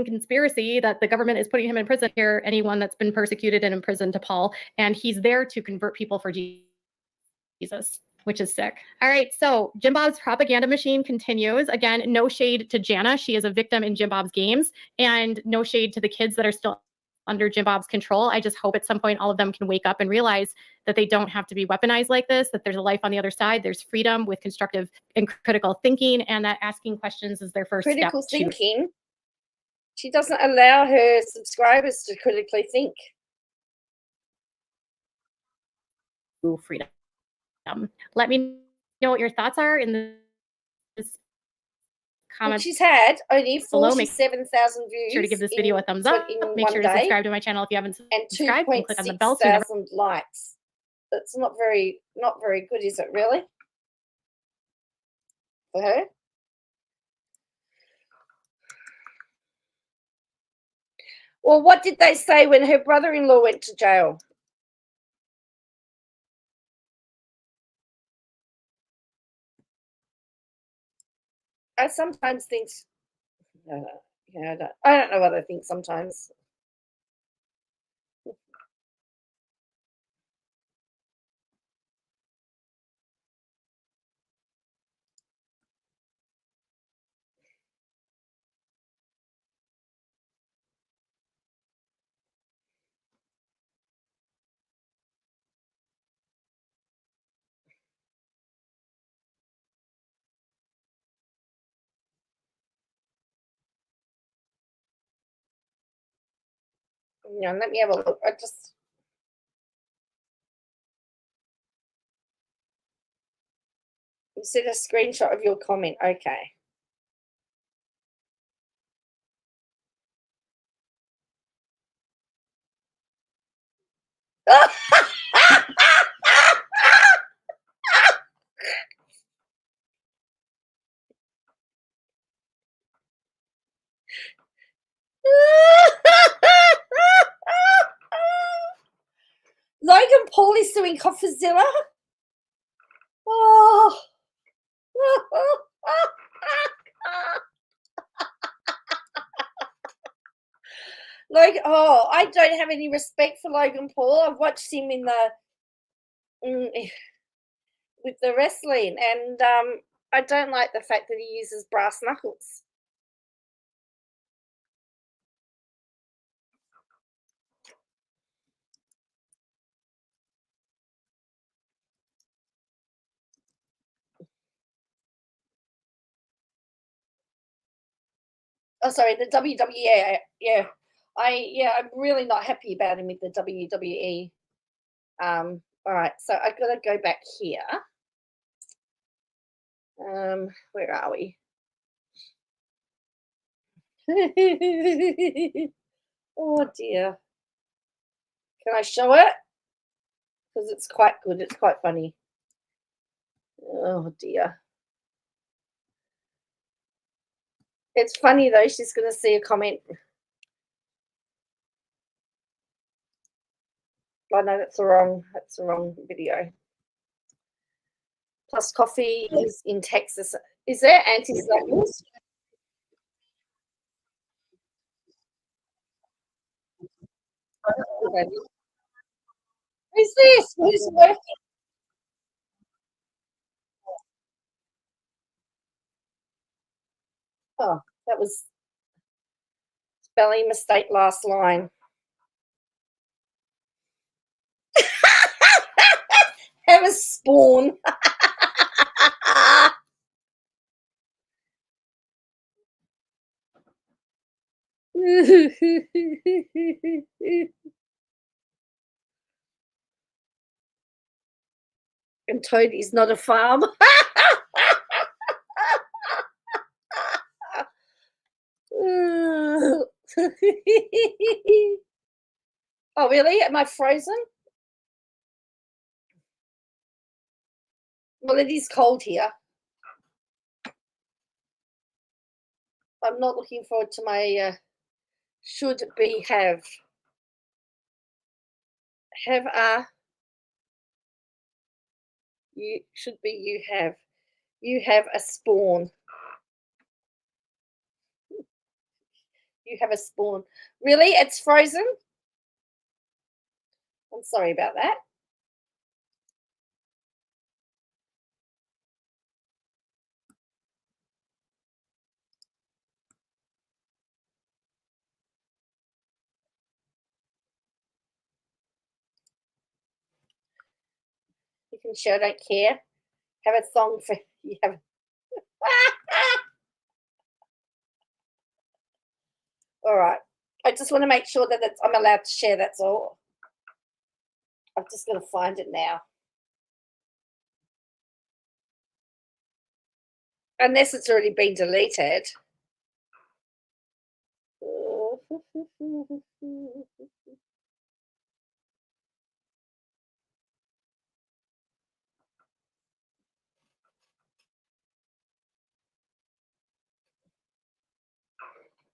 conspiracy that the government is putting him in prison here, anyone that's been persecuted and imprisoned to Paul, and he's there to convert people for Jesus, which is sick. All right, so Jim Bob's propaganda machine continues. Again, no shade to Jana. She is a victim in Jim Bob's games, and no shade to the kids that are still under Jim Bob's control. I just hope at some point all of them can wake up and realize that they don't have to be weaponized like this, that there's a life on the other side, there's freedom with constructive and critical thinking, and that asking questions is their first critical step. Thinking? She doesn't allow her subscribers to critically think. Freedom. Let me know what your thoughts are in this comment. Well, she's had only below. 47,000 views. Make sure to give this video a thumbs up. Make sure to subscribe to my channel if you haven't subscribed. And click on the bell so you never... likes. That's not very good, is it really? For her? Well, what did they say when her brother-in-law went to jail? I sometimes think, I don't know what I think sometimes. Let me have a look. You said a screenshot of your comment. Okay. Logan Paul is suing Coffeezilla. Oh. Logan, I don't have any respect for Logan Paul. I've watched him in with the wrestling, and I don't like the fact that he uses brass knuckles. Oh, sorry, the WWE, yeah. I'm really not happy about him with the WWE. All right, so I've got to go back here. Where are we? Oh dear. Can I show it? Because it's quite good. It's quite funny. Oh dear. It's funny though. She's going to see a comment. Oh no, that's the wrong video. Plus Coffee is in Texas. Is there anti-slackness? Who's this? Who's working? Oh, that was spelling mistake last line. Have a spawn. And Toad is not a farm. Oh, really? Am I frozen? Well, it is cold here. I'm not looking forward to my should be have. Have a. You should be you have. You have a spawn. You have a spawn. Really? It's frozen? I'm sorry about that. You can show I don't care. Have a song for you have. All right. I just want to make sure that I'm allowed to share. That's all. I've just got to find it now. Unless it's already been deleted.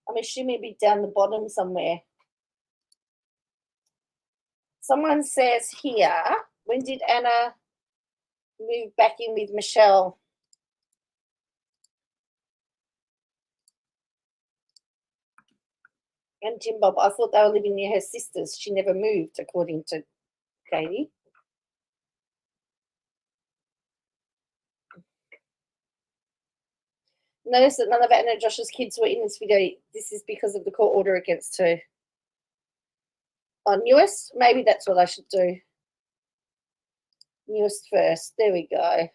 I'm assuming it'd be down the bottom somewhere. Someone says here, when did Anna move back in with Michelle? And Jim Bob, I thought they were living near her sisters. She never moved, according to Katie. Notice that none of Anna and Josh's kids were in this video. This is because of the court order against her. On newest, maybe that's what I should do. Newest first. There we go.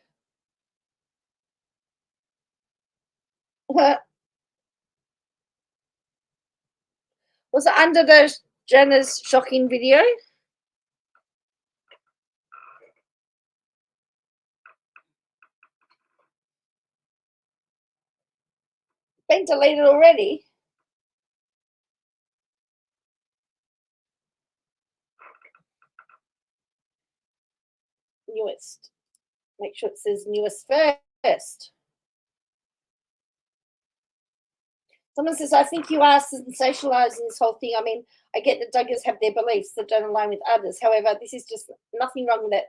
Was it under the Jana's shocking video? Been deleted already? Newest. Make sure it says newest first. Someone says, I think you are sensationalizing this whole thing. I mean, I get that Duggars have their beliefs that don't align with others. However, this is just nothing wrong with it.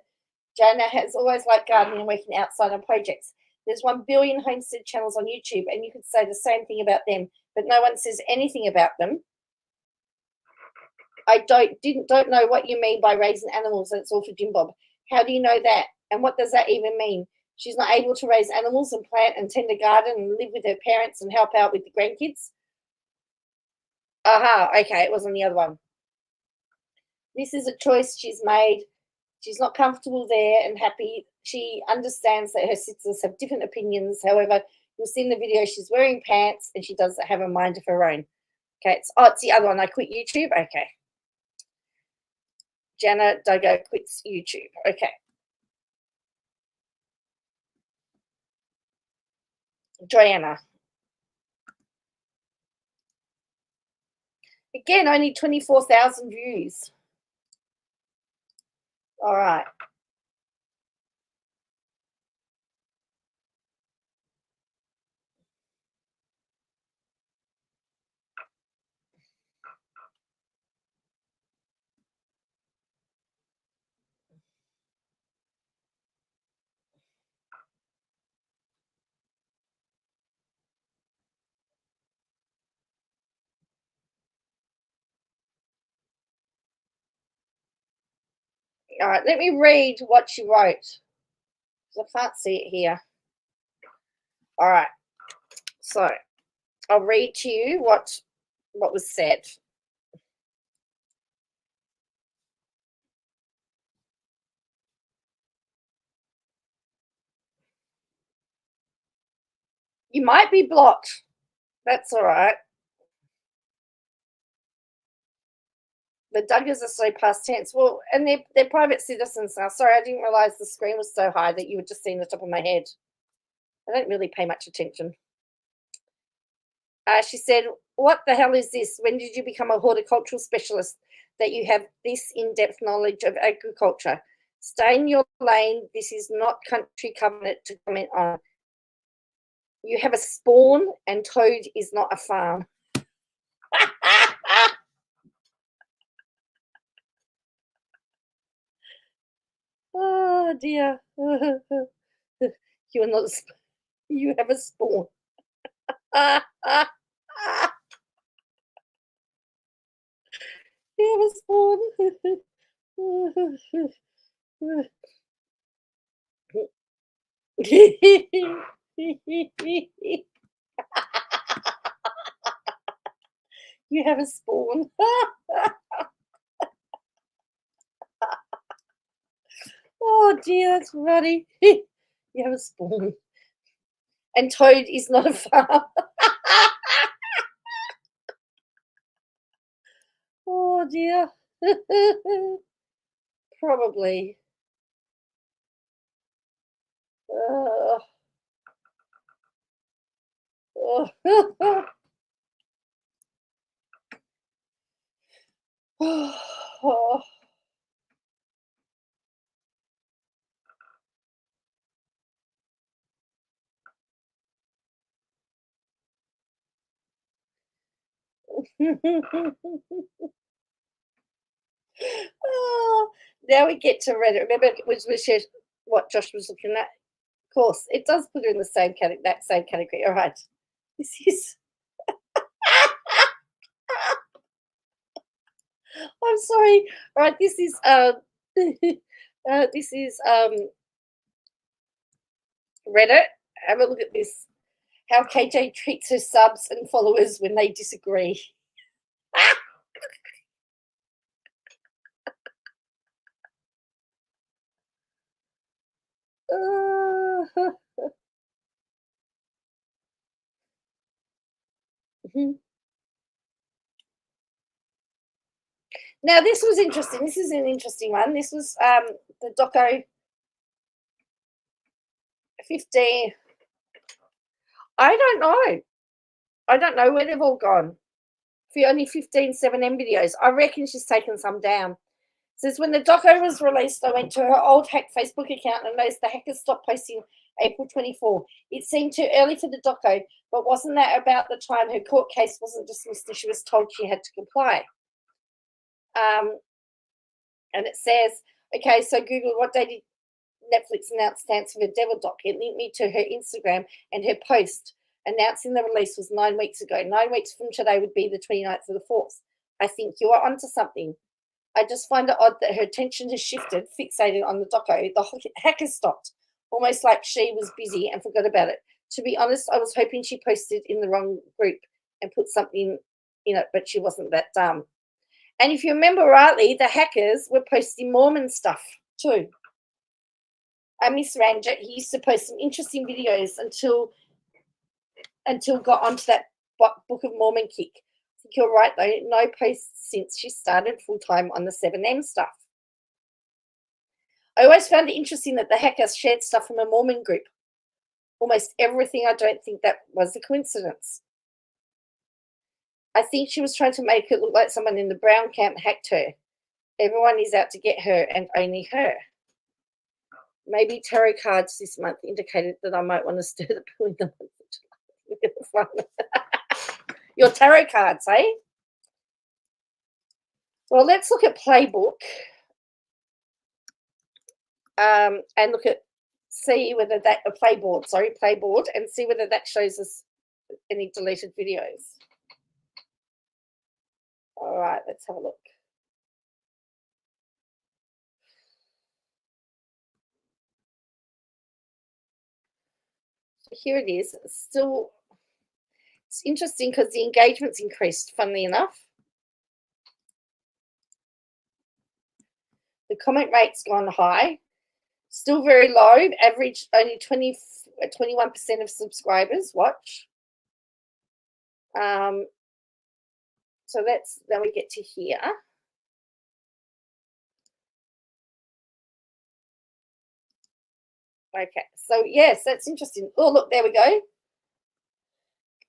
Jana has always liked gardening and working outside on projects. There's 1 billion homestead channels on YouTube, and you could say the same thing about them, but no one says anything about them. I don't know what you mean by raising animals, and it's all for Jim Bob. How do you know that? And what does that even mean? She's not able to raise animals and plant and tend a garden and live with her parents and help out with the grandkids? Aha, okay, it wasn't the other one. This is a choice she's made. She's not comfortable there and happy. She understands that her sisters have different opinions. However, you'll see in the video she's wearing pants and she doesn't have a mind of her own. Okay, it's the other one. I quit YouTube. Okay. Jana Duggar quits YouTube. Okay. Joanna. Again, only 24,000 views. All right. All right, let me read what she wrote. I can't see it here. All right. So I'll read to you what was said. You might be blocked. That's all right. The Duggars are so past tense. Well, and they're private citizens now. Sorry, I didn't realize the screen was so high that you would just see the top of my head. I don't really pay much attention. She said, what the hell is this? When did you become a horticultural specialist that you have this in-depth knowledge of agriculture? Stay in your lane. This is not country covenant to comment on. You have a spawn and Toad is not a farm. Oh, dear. You are not you have a spawn. You have a spawn. You have a spawn. Oh dear, that's funny. You have a spawn. And Toad is not a farm. Oh dear. Probably. Oh. Oh. Oh, now we get to Reddit. Remember, which what Josh was looking at. Of course, it does put her in the same category. That same category. All right. This is. I'm sorry. All right. This is. This is Reddit. Have a look at this. How KJ treats her subs and followers when they disagree. Now, this was interesting. This is an interesting one. This was the doco 15. I don't know. I don't know where they've all gone. For only 15 7M videos. I reckon she's taken some down. It says, when the doco was released, I went to her old hacked Facebook account and noticed the hackers stopped posting April 24. It seemed too early for the doco, but wasn't that about the time her court case wasn't dismissed and she was told she had to comply? And it says, okay, so Google, what day did Netflix announce stance for the Devil Doc? It linked me to her Instagram, and her post announcing the release was 9 weeks ago. 9 weeks from today would be the 29th of the 4th. I think you are onto something. I just find it odd that her attention has shifted, fixated on the doco. The hacker stopped, almost like she was busy and forgot about it. To be honest, I was hoping she posted in the wrong group and put something in it, but she wasn't that dumb. And if you remember rightly, the hackers were posting Mormon stuff too. Miss Ranjit, he used to post some interesting videos until got onto that Book of Mormon kick. think you're right, though. No posts since she started full-time on the 7M stuff. I always found it interesting that the hacker shared stuff from a Mormon group. Almost everything. I don't think that was a coincidence. I think she was trying to make it look like someone in the Brown camp hacked her. Everyone is out to get her and only her. Maybe tarot cards this month indicated that I might want to stir the pool in the month of July. Your tarot cards, eh? Well, let's look at Playbook and look at, see whether that, Playboard, and see whether that shows us any deleted videos. All right, let's have a look. So here it is. Still, it's interesting because the engagement's increased, funnily enough. The comment rate's gone high. Still very low. Average only 21% of subscribers watch. So that's, then we get to here. Okay, so yes, that's interesting. Oh, look, there we go.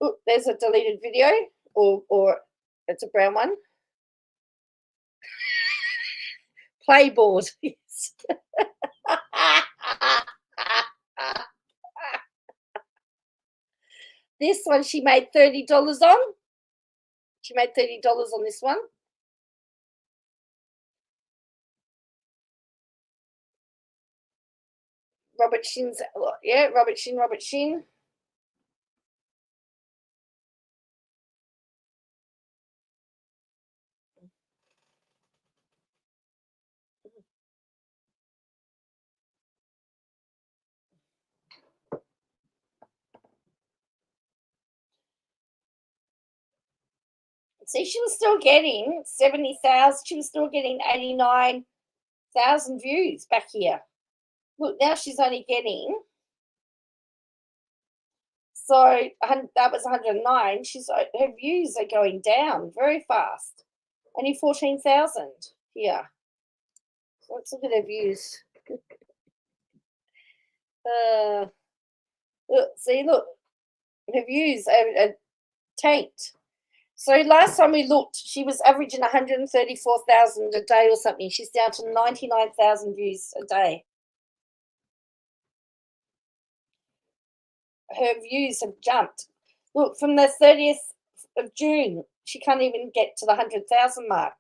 Oh, there's a deleted video, or it's a brown one. Playboard. Yes. This one she made $30 on. She made $30 on this one. Robert Shin's, yeah, Robert Shin. See, she was still getting 70,000. She was still getting 89,000 views back here. Look, now she's only getting, so that was 109. Her views are going down very fast. Only 14,000 here. So let's look at her views. Look, see, look, her views are tanked. So last time we looked, she was averaging 134,000 a day or something. She's down to 99,000 views a day. Her views have jumped. Look, from the 30th of June, she can't even get to the 100,000 mark.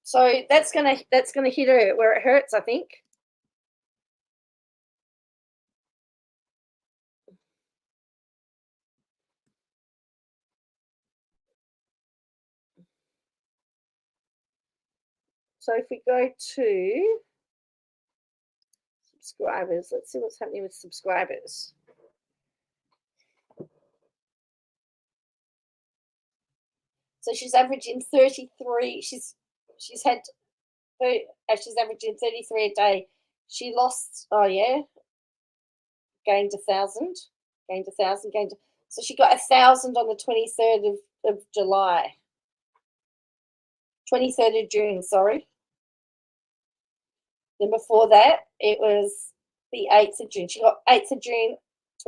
So that's gonna hit her where it hurts, I think. So if we go to subscribers, let's see what's happening with subscribers. So she's averaging 33. She's averaging 33 a day. She lost, gained 1,000, so she got 1,000 on the 23rd of July. 23rd of June, sorry. Then before that, it was the 8th of June. She got 8th of June,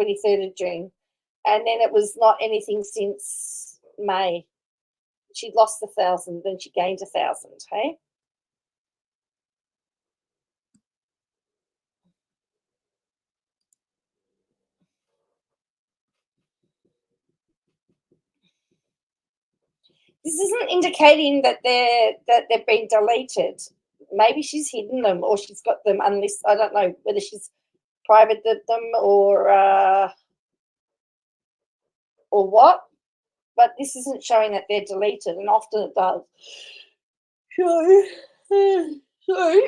23rd of June. And then it was not anything since May. She lost 1,000, then she gained 1,000, hey? This isn't indicating that they've been deleted. Maybe she's hidden them, or she's got them unlisted. I don't know whether she's privated them or what. But this isn't showing that they're deleted, and often it does. So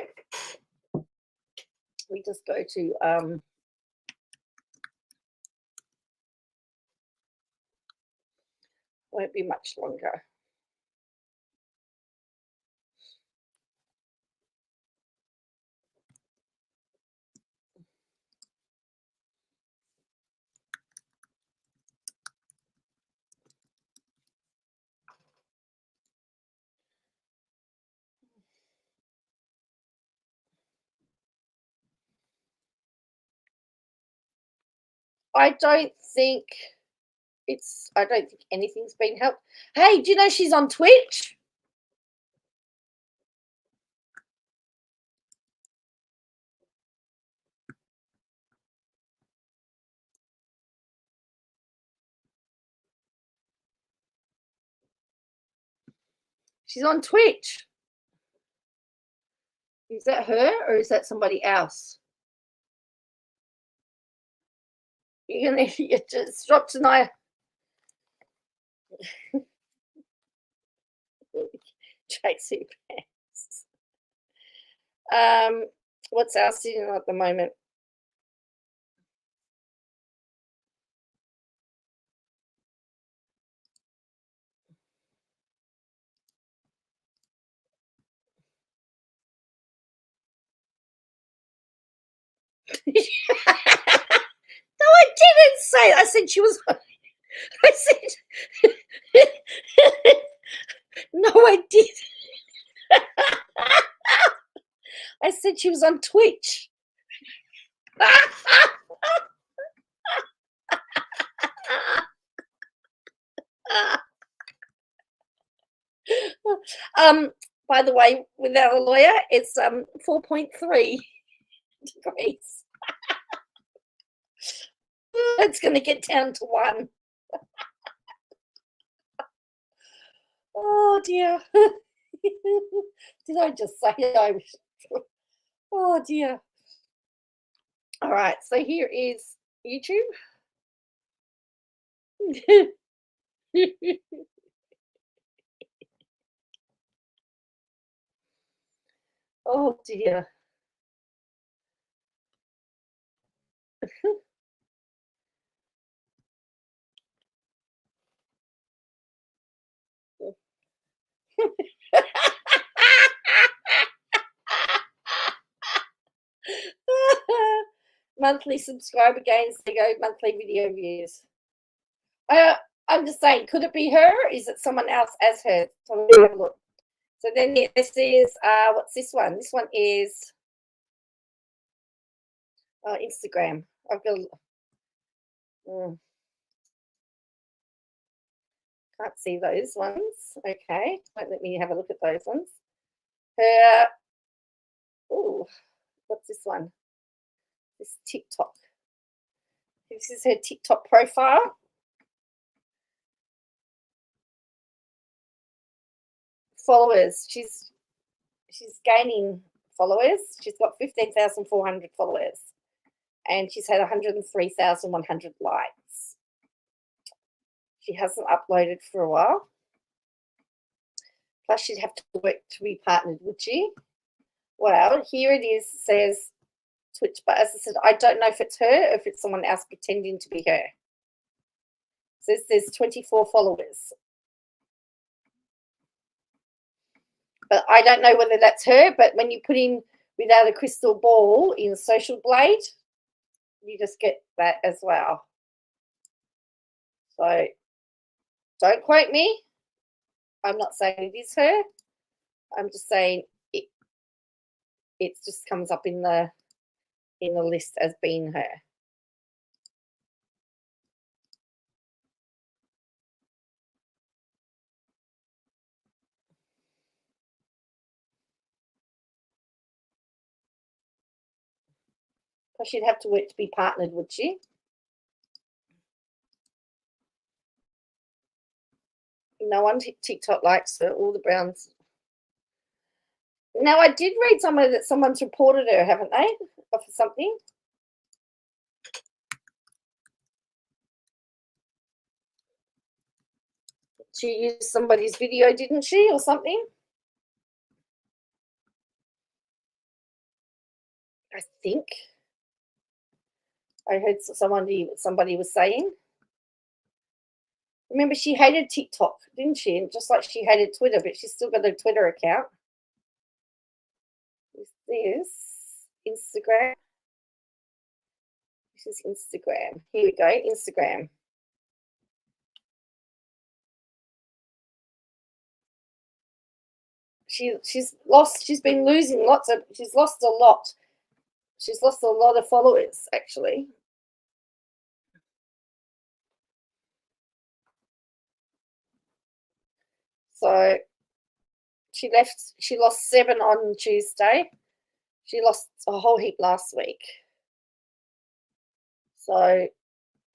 we just go to won't be much longer. I don't think anything's been helped. Hey, do you know she's on Twitch? She's on Twitch. Is that her or is that somebody else? You just dropped tonight. Tracy pants. What's our season at the moment? No, I didn't say. I said she was. I said. No, I did. I said she was on Twitch. By the way, without a lawyer, it's 4.3 degrees. It's going to get down to 1. Oh dear. Did I just say I was? Oh dear. All right, so here is YouTube. Oh dear. Monthly subscriber gains, they go monthly video views. I'm just saying, could it be her? Is it someone else as her? So let me have a look. So then this is what's this one? This one is Instagram. I've got can't see those ones. Okay, let me have a look at those ones. Her what's this one? This TikTok. This is her TikTok profile. Followers. She's gaining followers. She's got 15,400 followers. And she's had 103,100 likes. She hasn't uploaded for a while. Plus, she'd have to work to be partnered, would she? Well, here it is, says Twitch. But as I said, I don't know if it's her or if it's someone else pretending to be her. It says there's 24 followers. But I don't know whether that's her. But when you put in without a crystal ball in Social Blade, you just get that as well. So don't quote me. I'm not saying it is her. I'm just saying it just comes up in the list as being her. Because she'd have to work to be partnered, would she? No one TikTok likes her, all the Browns. Now, I did read somewhere that someone's reported her, haven't they, for something? She used somebody's video, didn't she, or something? I think. I heard somebody was saying. Remember, she hated TikTok, didn't she? And just like she hated Twitter, but she's still got a Twitter account. Is this Instagram? This is Instagram. Here we go, Instagram. She's been losing she's lost a lot. She's lost a lot of followers, actually. So she lost 7 on Tuesday. She lost a whole heap last week. So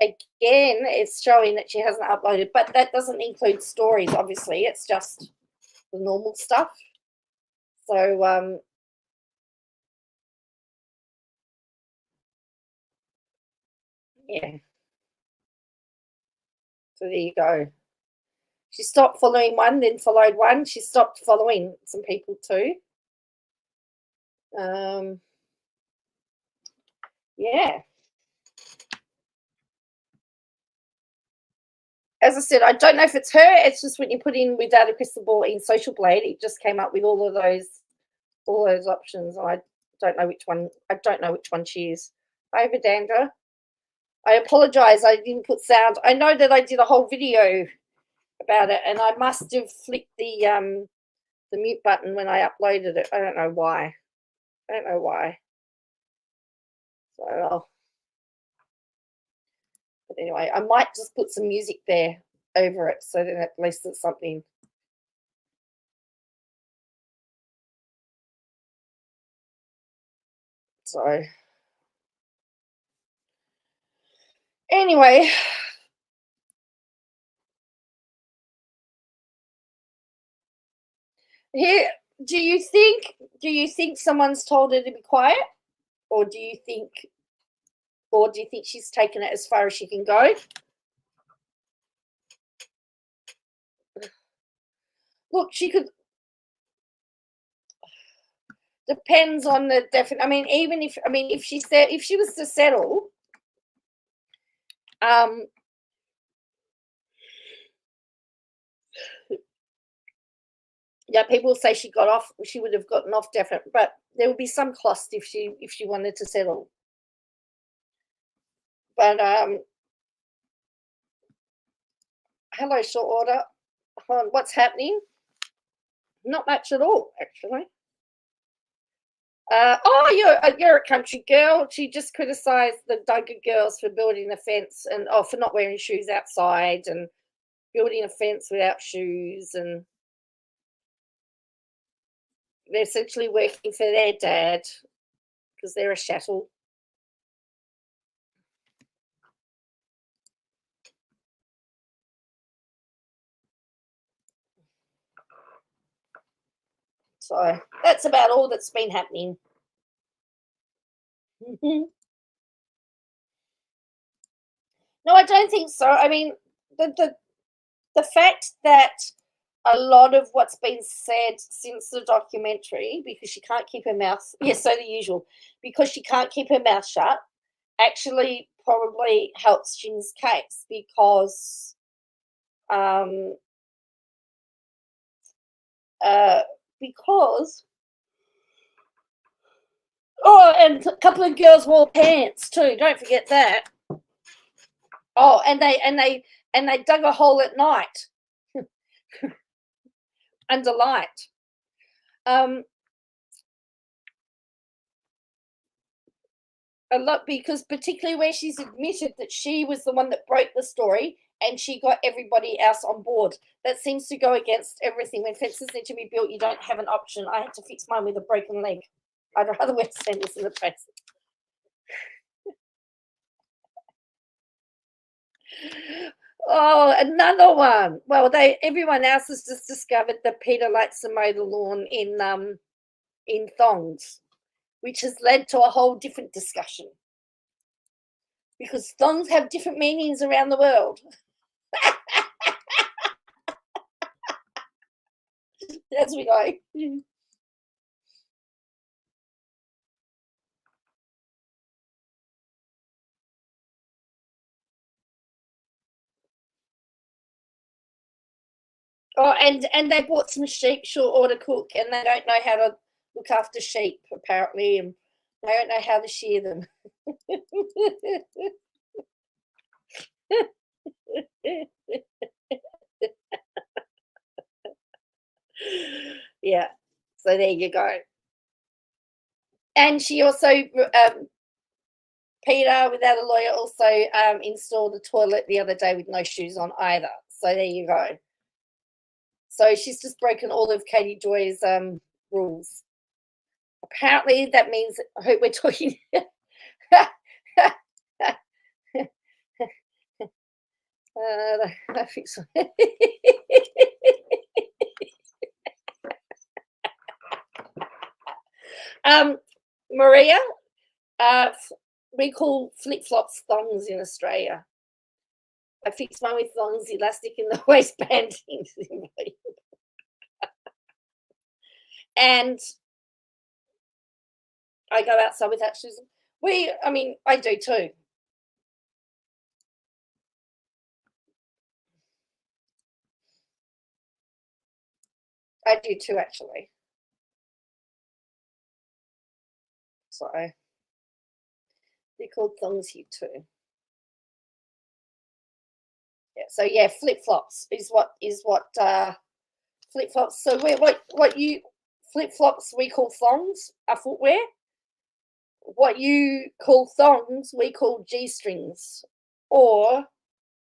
again, it's showing that she hasn't uploaded, but that doesn't include stories, obviously. It's just the normal stuff. So yeah. So there you go. She stopped following one, then followed one. She stopped following some people too. Yeah. As I said, I don't know if it's her. It's just when you put in Without a Crystal Ball in Social Blade, it just came up with all those options. I don't know which one. I don't know which one she is. Hi, Vidandra. I apologize. I didn't put sound. I know that I did a whole video about it, and I must have flicked the mute button when I uploaded it. I don't know why. So, but anyway, I might just put some music there over it, so then at least it's something. So anyway, here, do you think someone's told her to be quiet, or do you think she's taken it as far as she can go? Look, she could. Depends on the definite. I mean, if she was to settle, yeah, people say she would have gotten off definite, but there would be some cost if she wanted to settle. But hello, short order. Hold on, what's happening? Not much at all, actually. You're a country girl. She just criticised the Duggar girls for building a fence and for not wearing shoes outside and building a fence without shoes, and they're essentially working for their dad because they're a chattel. So that's about all that's been happening. No, I don't think so. I mean, the fact that a lot of what's been said since the documentary, because she can't keep her mouth, so the usual, because she can't keep her mouth shut, actually probably helps Jin's case because and a couple of girls wore pants too. Don't forget that. Oh, and they dug a hole at night under light. A lot, because particularly where she's admitted that she was the one that broke the story and she got everybody else on board. That seems to go against everything. When fences need to be built, you don't have an option. I had to fix mine with a broken leg. I'd rather wear sandals in the face. Oh, another one. Well, everyone else has just discovered that Peter likes to mow the lawn in thongs, which has led to a whole different discussion because thongs have different meanings around the world. As we go. Oh, and they bought some sheep short order cook, and they don't know how to look after sheep apparently, and they don't know how to shear them. Yeah, so there you go. And she also, Peter, without a lawyer, also installed a toilet the other day with no shoes on either. So there you go. So she's just broken all of Katie Joy's rules. Apparently, that means we're talking. I think so. Maria, we call flip-flops thongs in Australia. I fixed mine with thongs, elastic in the waistband. And I go outside without shoes. I do too. I do too, actually. So they're called thongs here too. Yeah. So yeah, flip flops is what flip flops. So what you flip flops we call thongs are footwear. What you call thongs we call G-strings, or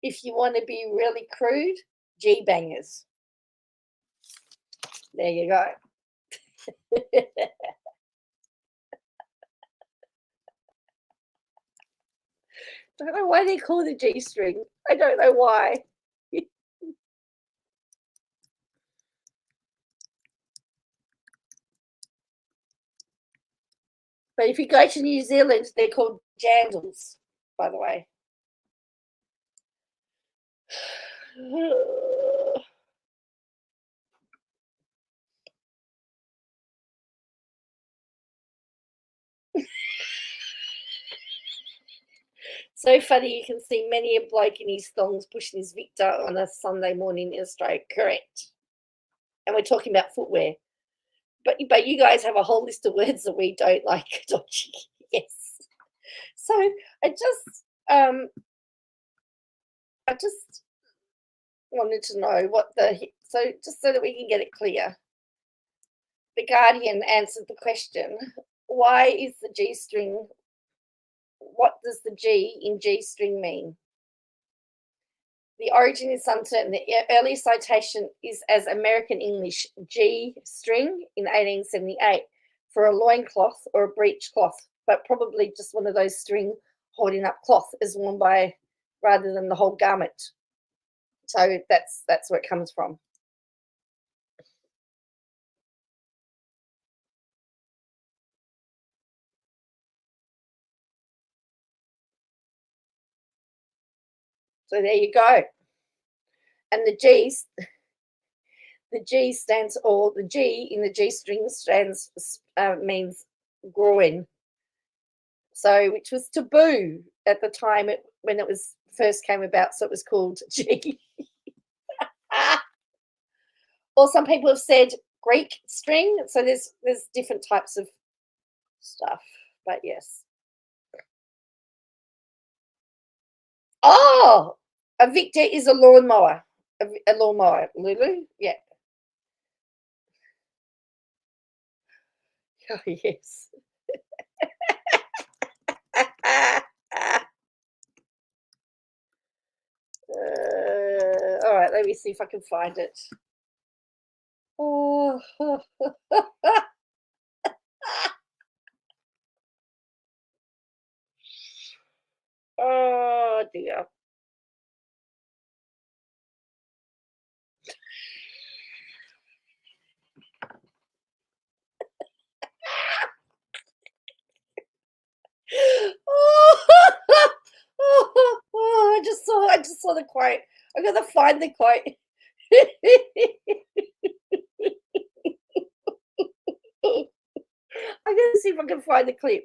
if you want to be really crude, G-bangers. There you go. Don't know why they call the G-string. I don't know why. But if you go to New Zealand, they're called jandals, by the way. So funny, you can see many a bloke in his thongs pushing his Victor on a Sunday morning in Australia. Correct. And we're talking about footwear. But you guys have a whole list of words that we don't like, don't you? Yes. So I just wanted to know just so that we can get it clear. The Guardian answered the question, why is the G-string, what does the G in G-string mean? The origin is uncertain. The earliest citation is as American English G-string in 1878 for a loincloth or a breech cloth, but probably just one of those string holding up cloth is worn by rather than the whole garment. So that's where it comes from. So there you go. And the G stands, or the G in the G string stands means groin. So which was taboo at the time when it was first came about. So it was called G. Or some people have said Greek string. So there's different types of stuff. But yes. Oh, a Victor is a lawnmower. A lawnmower, Lulu? Yeah. Oh, yes. All right, let me see if I can find it. Oh, oh dear. I just saw the quote. I gotta find the quote. I'm gonna see if I can find the clip.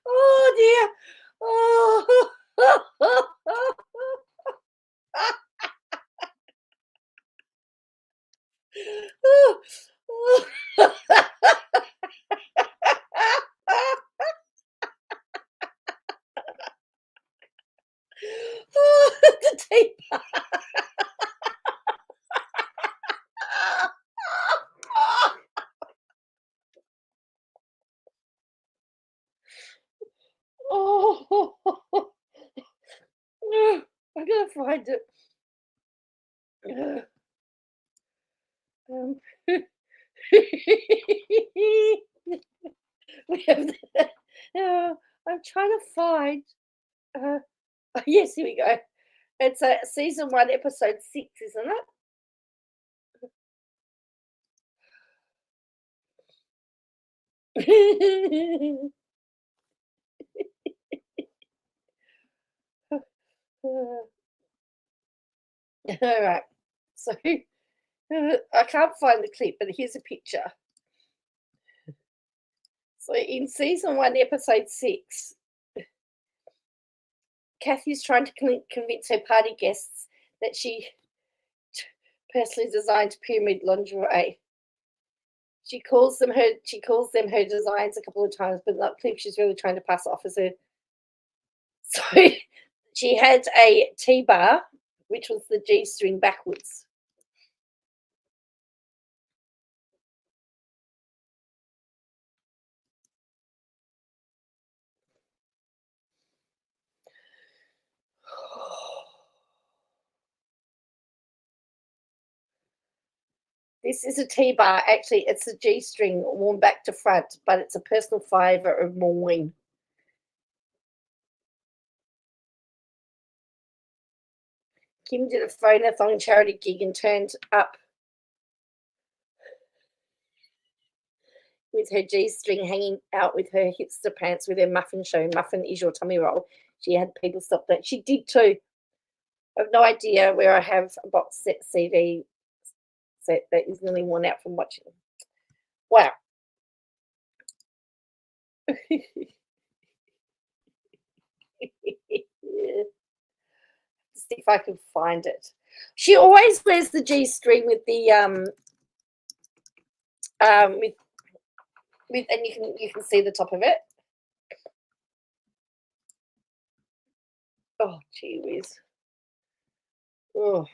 Oh dear. Oh. The tape. Oh, I gotta find it. Um, we have. I'm trying to find. Yes, here we go. It's a season 1, episode 6, isn't it? All right. So I can't find the clip, but here's a picture. So in season 1, episode 6, Kathy's trying to convince her party guests that she personally designed pyramid lingerie. She calls them her designs a couple of times, but not clear she's really trying to pass off as her. So she had a T-bar, which was the G-string backwards. This is a T-bar. Actually, it's a G-string worn back to front, but it's a personal favourite of Maureen. Kim did a phone-a-thon charity gig and turned up with her G-string hanging out with her hipster pants with her muffin show. Muffin is your tummy roll. She had people stop that. She did too. I have no idea where I have a box set CD set that is nearly worn out from watching. Wow. See if I can find it. She always wears the G-string with the with and you can see the top of it. Oh, gee whiz. Oh.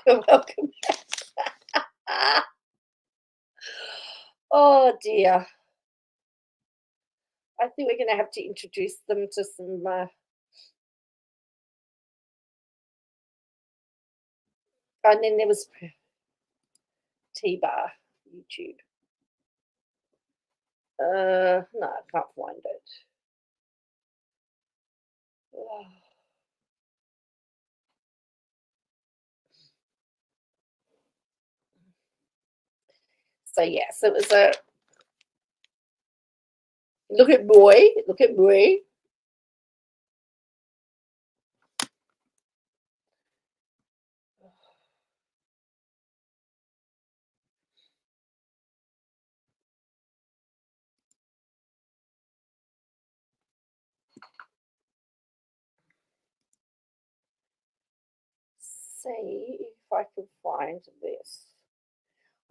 You're welcome. Oh dear. I think we're going to have to introduce them to some and then there was T-bar YouTube. No, I can't find it. Oh. So yes, it was a look at boy. See if I can find this.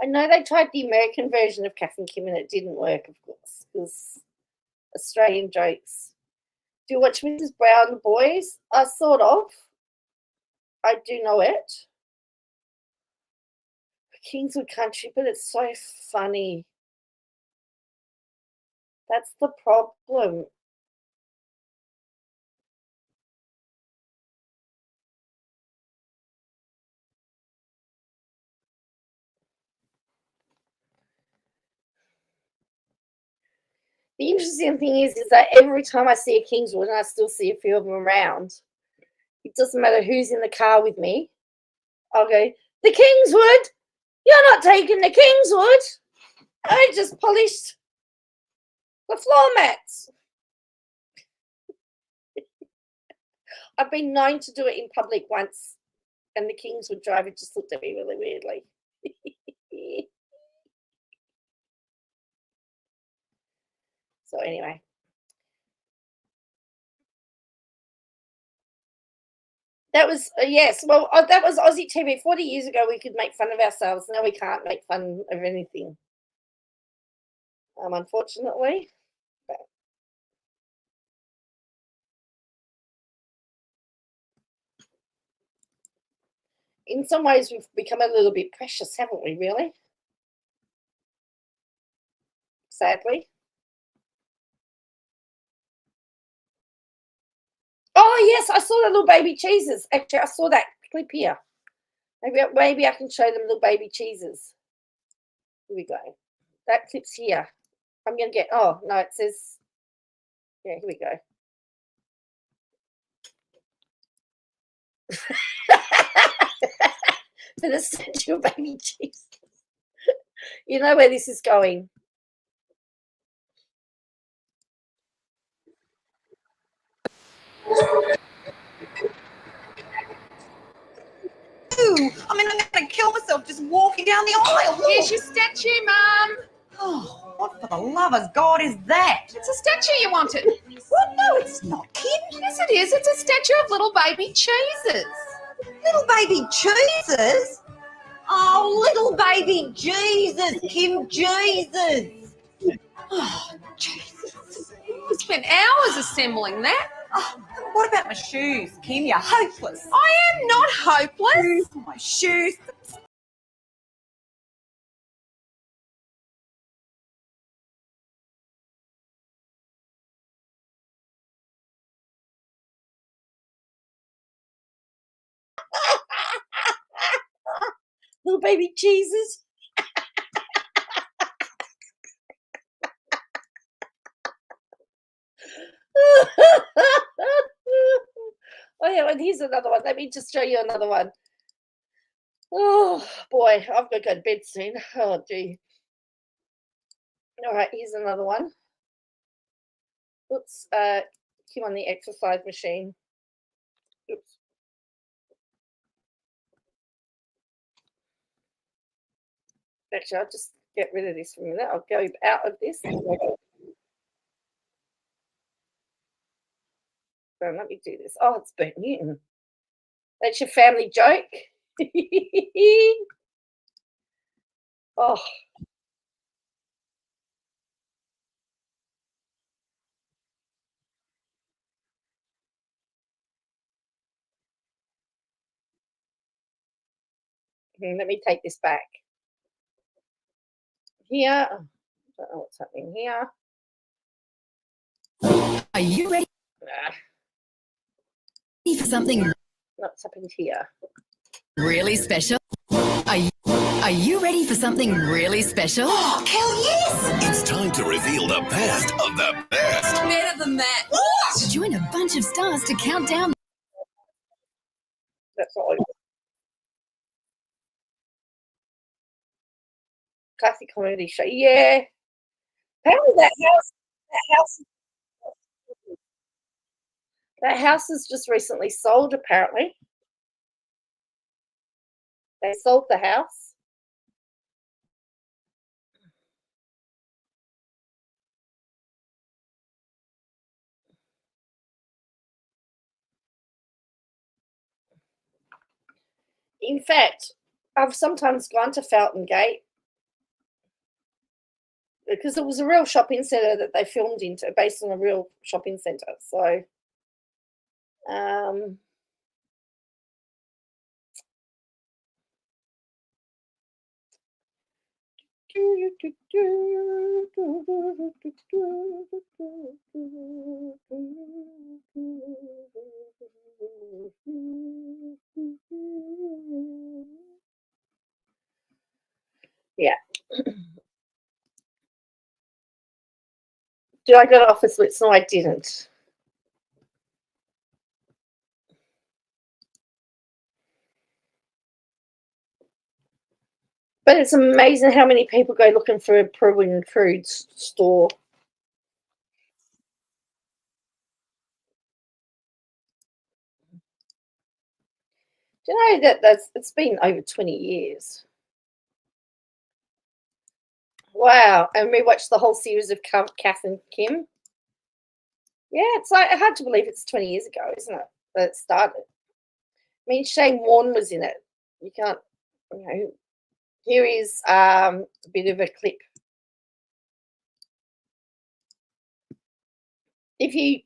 I know they tried the American version of Kath and Kim and it didn't work, of course, because Australian jokes. Do you watch Mrs. Brown, the boys? Sort of. I do know it. Kingswood Country, but it's so funny. That's the problem. The interesting thing is that every time I see a Kingswood, and I still see a few of them around, it doesn't matter who's in the car with me. I'll go, the Kingswood! You're not taking the Kingswood! I just polished the floor mats. I've been known to do it in public once, and the Kingswood driver just looked at me really weirdly. So anyway. That was, yes, well, that was Aussie TV. 40 years ago, we could make fun of ourselves. Now we can't make fun of anything, unfortunately. But in some ways, we've become a little bit precious, haven't we, really? sadly. Oh, yes, I saw the little baby cheeses. Actually, I saw that clip here. Maybe I can show them little baby cheeses. Here we go. That clip's here. I'm going to get, oh, no, it says, yeah, here we go. For the statue of baby Jesus. You know where this is going. I mean, I'm going to kill myself just walking down the aisle. Here's your statue, Mum. Oh, what for the love of God is that? It's a statue you wanted. What? No, it's not, Kim. Yes, it is. It's a statue of little baby Jesus. Little baby Jesus? Oh, little baby Jesus, Kim, Jesus. Oh, Jesus. We spent hours assembling that. Oh, what about my shoes, Kim? You're hopeless. I am not hopeless. My shoes. Little baby Jesus. Oh, yeah, and here's another one. Let me just show you another one. Oh, boy, I've got to go to bed soon. Oh, gee. All right, here's another one. Oops, Kim on the exercise machine. Oops. Actually, I'll just get rid of this for a minute. I'll go out of this. So let me do this. Oh, it's Bert Newton. That's your family joke. Oh. Let me take this back. Here. I don't know what's happening here. Are you ready for something What's happened here? really special? Are you ready for something really special? Oh, hell yes! It's time to reveal the best of the best. Better than that. Join a bunch of stars to count down. That's all. Classic comedy show. Yeah. Apparently that house is just recently sold, apparently. They sold the house. In fact, I've sometimes gone to Fountain Gate because it was a real shopping centre that they filmed into, based on a real shopping centre. So, yeah. Did I go to Office Blitz? No, I didn't. But it's amazing how many people go looking for a Peruvian food store. Do you know that it's been over 20 years? Wow. And we watched the whole series of Kath and Kim. Yeah, it's like hard to believe it's 20 years ago, isn't it? That it started. I mean, Shane Warne was in it. You can't, you know. Here is a bit of a clip. If you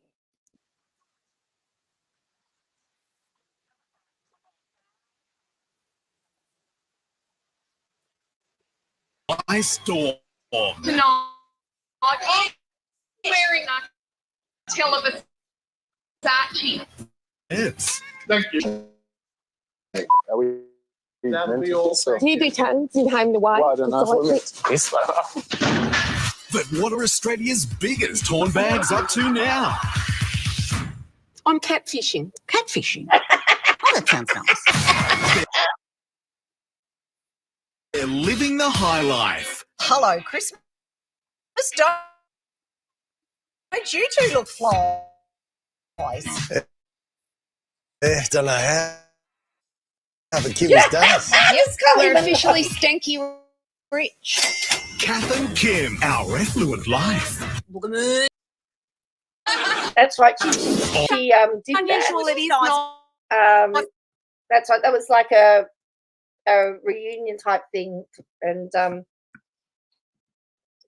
I storm. No. I'm wearing a Versace. It's Thank you. Are we? That'll be all. So, Do you do tons in home to wife? well, I don't know. Besides but what are Australia's biggest torn bags up to now? I'm catfishing. Catfishing. Oh, that sounds nice. They're living the high life. Hello, Christmas. Don't you two look flies? Don't know how. But Kim has done it. Yes, We're officially stanky rich. Kath and Kim, our affluent life. That's right. She did Unusual, that. it is. That's right. That was like a reunion type thing, and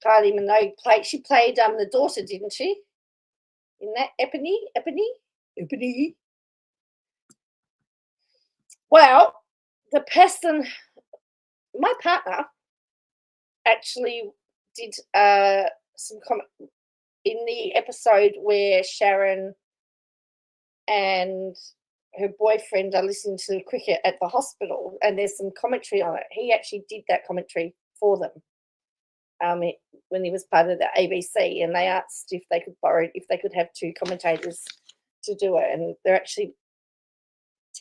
Kylie Minogue played. She played the daughter, didn't she? In that Epony. Well, the person, my partner, actually did some comment in the episode where Sharon and her boyfriend are listening to the cricket at the hospital, and there's some commentary on it. He actually did that commentary for them when he was part of the ABC, and they asked if they could have two commentators to do it, and they're actually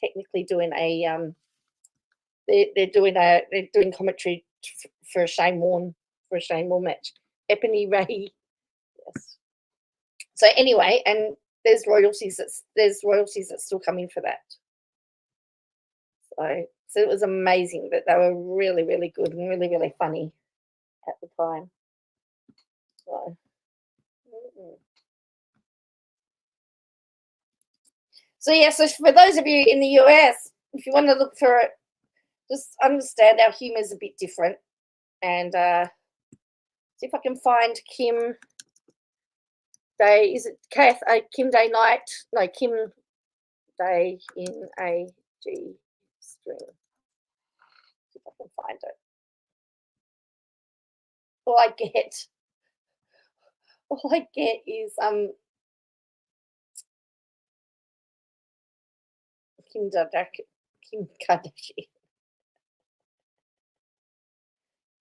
technically doing a they're doing commentary for a Shane Warne match. Epony Ray, yes. So anyway, and there's royalties that's still coming for that. So it was amazing that they were really, really good and really, really funny at the time. So yeah, so for those of you in the US, if you want to look for it, just understand our humour is a bit different, and see if I can find Kim Day. Is it Kath? Kim Day Night? No, Kim Day in a G string. See if I can find it. All I get is Kim Kardashian.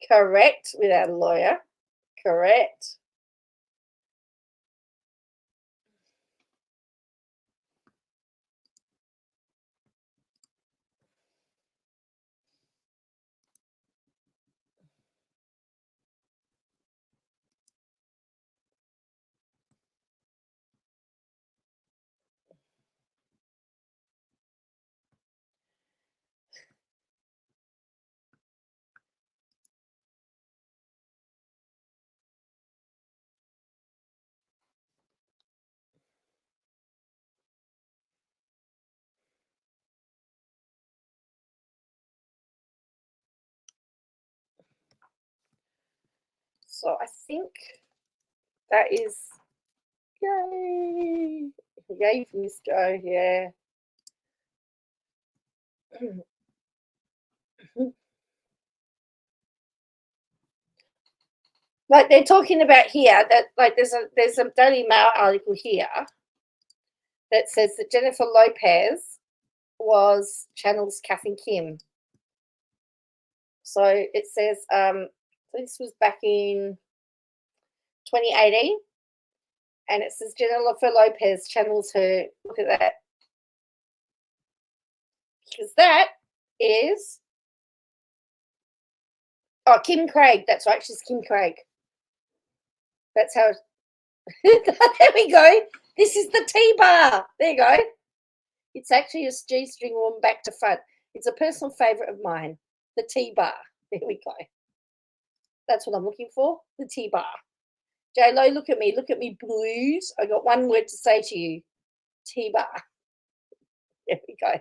Correct, without a lawyer. Correct. So I think that is yay for Miss Joe, yeah. Like they're talking about here that like there's a Daily Mail article here that says that Jennifer Lopez was Channel's Kath and Kim. So it says this was back in 2018, and it says Jennifer Lopez channels her. Look at that, because that is Kim Craig. That's right, she's Kim Craig. That's how. There we go. This is the T-bar. There you go. It's actually a G-string worn back to front. It's a personal favourite of mine. The T-bar. There we go. That's what I'm looking for. The T-bar. J-Lo, look at me. Look at me, blues. I got one word to say to you. T-bar. There we go.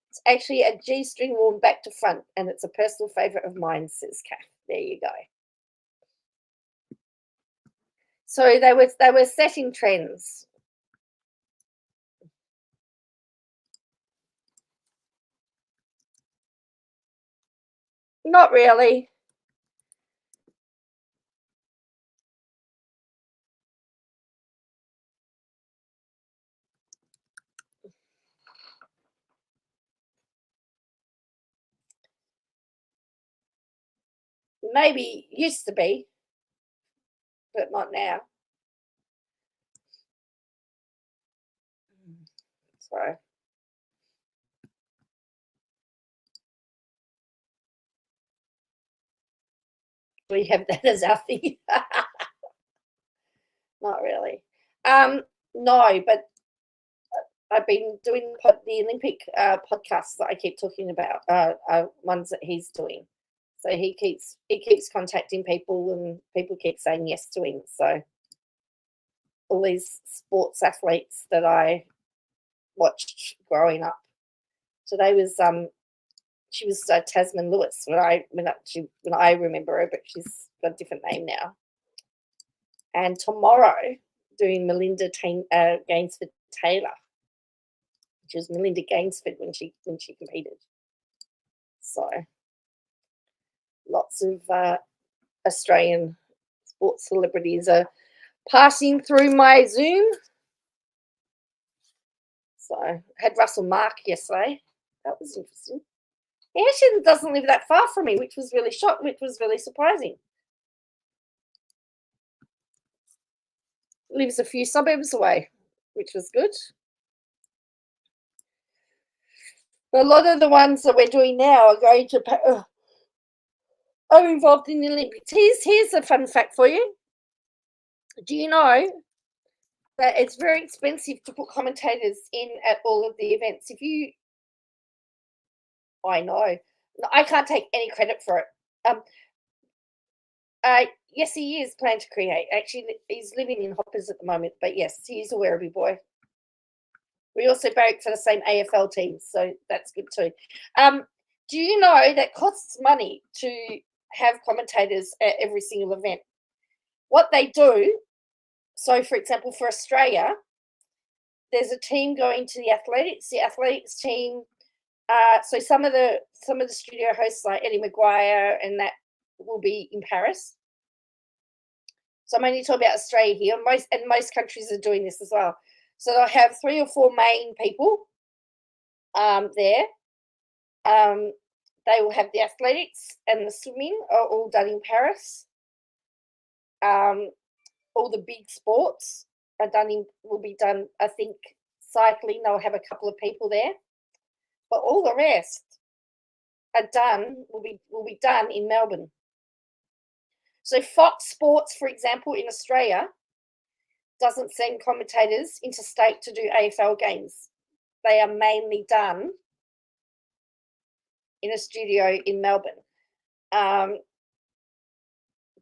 It's actually a G-string worn back to front, and it's a personal favourite of mine, says Kath. There you go. So they were setting trends. Not really. maybe used to be, but not now. So we have that as our thing. Not really. No, but I've been doing the Olympic podcasts that I keep talking about, ones that he's doing. So he keeps contacting people, and people keep saying yes to him. So all these sports athletes that I watched growing up. Today was she was Tasman Lewis when I remember her, but she's got a different name now. And tomorrow doing Melinda Gainsford Taylor, which was Melinda Gainsford when she competed. So lots of Australian sports celebrities are passing through my Zoom. So I had Russell Mark yesterday. That was interesting. He actually doesn't live that far from me, which was really surprising. Lives a few suburbs away, which was good. But a lot of the ones that we're doing now are going to are involved in the Olympics. Here's a fun fact for you. Do you know that it's very expensive to put commentators in at all of the events? I know. I can't take any credit for it. Yes, he is planning to create. Actually, he's living in Hoppers at the moment, but yes, he is a Werribee boy. We also barrack for the same AFL team, so that's good too. Do you know that costs money to have commentators at every single event? What they do, so for example, for Australia, there's a team going to the athletics. The athletics team, so some of the studio hosts like Eddie Maguire and that will be in Paris. So I'm only talking about Australia here. Most countries are doing this as well. So they'll have 3 or 4 main people there. They will have the athletics and the swimming are all done in Paris. All the big sports will be done. I think cycling, they'll have a couple of people there, but all the rest will be done in Melbourne. So Fox Sports, for example, in Australia, doesn't send commentators interstate to do AFL games. They are mainly done in a studio in Melbourne,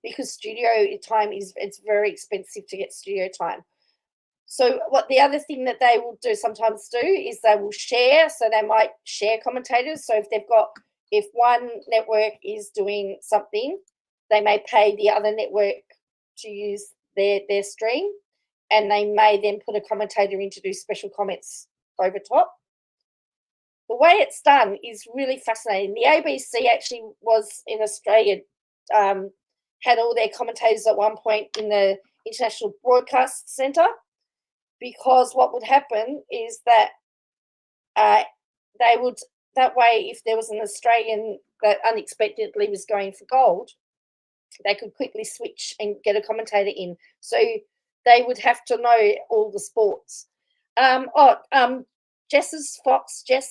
because studio time it's very expensive to get studio time. So what the other thing that they will sometimes do is they will share. So they might share commentators. So if one network is doing something, they may pay the other network to use their stream, and they may then put a commentator in to do special comments over top. The way it's done is really fascinating. The ABC actually was in Australia, had all their commentators at one point in the International Broadcast Centre, because what would happen is that they would, that way, if there was an Australian that unexpectedly was going for gold, they could quickly switch and get a commentator in. So they would have to know all the sports. Jess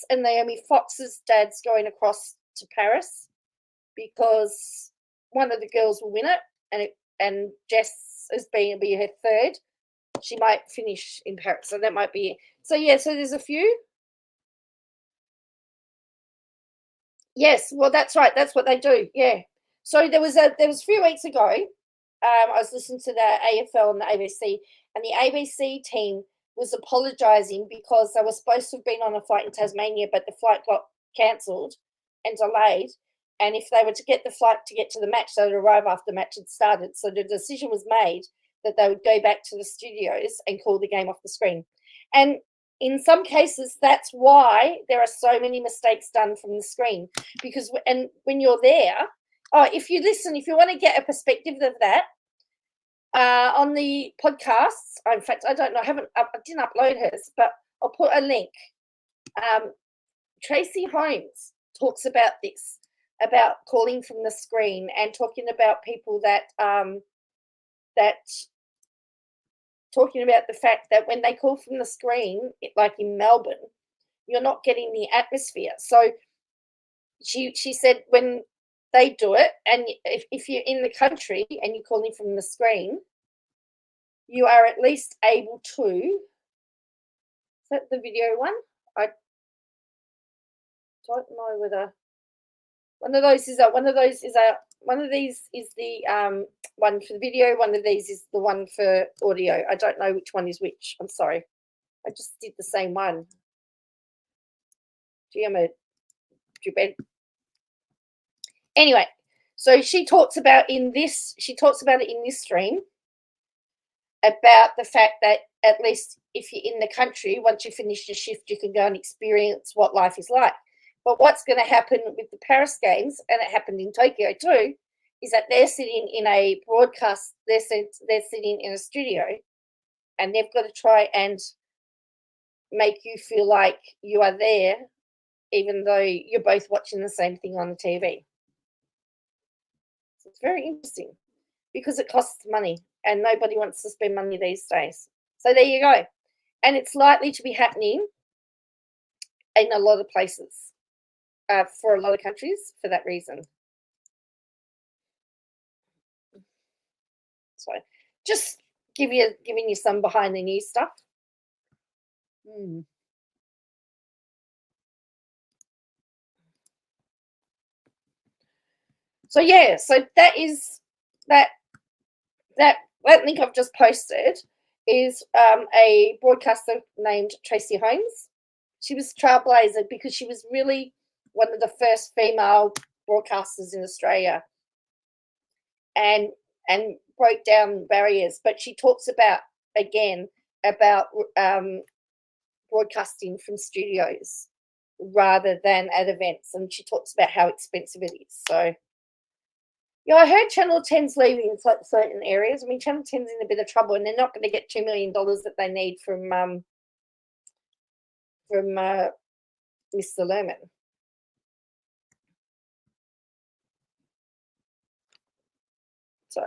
and Naomi Fox's dad's going across to Paris because one of the girls will win it, and Jess is being be her third. She might finish in Paris, so that might be it. So yeah, so there's a few. Yes, well that's right. That's what they do. Yeah. So there was a few weeks ago, I was listening to the AFL and the ABC, and the ABC team was apologising because they were supposed to have been on a flight in Tasmania, but the flight got cancelled and delayed. And if they were to get the flight to get to the match, they would arrive after the match had started. So the decision was made that they would go back to the studios and call the game off the screen. And in some cases, that's why there are so many mistakes done from the screen. Because when you're there, if you want to get a perspective of that, on the podcasts, in fact, I don't know, I didn't upload hers, but I'll put a link. Tracy Holmes talks about this, about calling from the screen and talking about people that talking about the fact that when they call from the screen, like in Melbourne, you're not getting the atmosphere. So she said when they do it, and if you're in the country and you're calling from the screen, you are at least able to. Is that the video one? I don't know whether one of these is the one for the video. One of these is the one for audio. I don't know which one is which. I'm sorry. I just did the same one. Anyway, so she talks about it in this stream about the fact that at least if you're in the country, once you finish your shift, you can go and experience what life is like. But what's going to happen with the Paris Games, and it happened in Tokyo too, is that they're sitting in a broadcast, they're sitting in a studio, and they've got to try and make you feel like you are there, even though you're both watching the same thing on the TV. So it's very interesting because it costs money, and nobody wants to spend money these days. So there you go. And it's likely to be happening in a lot of places, for a lot of countries, for that reason. So just giving you some behind the news stuff. So yeah, so that link I've just posted is a broadcaster named Tracy Holmes. She was trailblazer because she was really one of the first female broadcasters in Australia, and broke down barriers. But she talks about broadcasting from studios rather than at events, and she talks about how expensive it is. So yeah, I heard Channel 10's leaving certain areas. I mean, Channel 10's in a bit of trouble, and they're not going to get $2 million that they need from Mr. Lerman. So,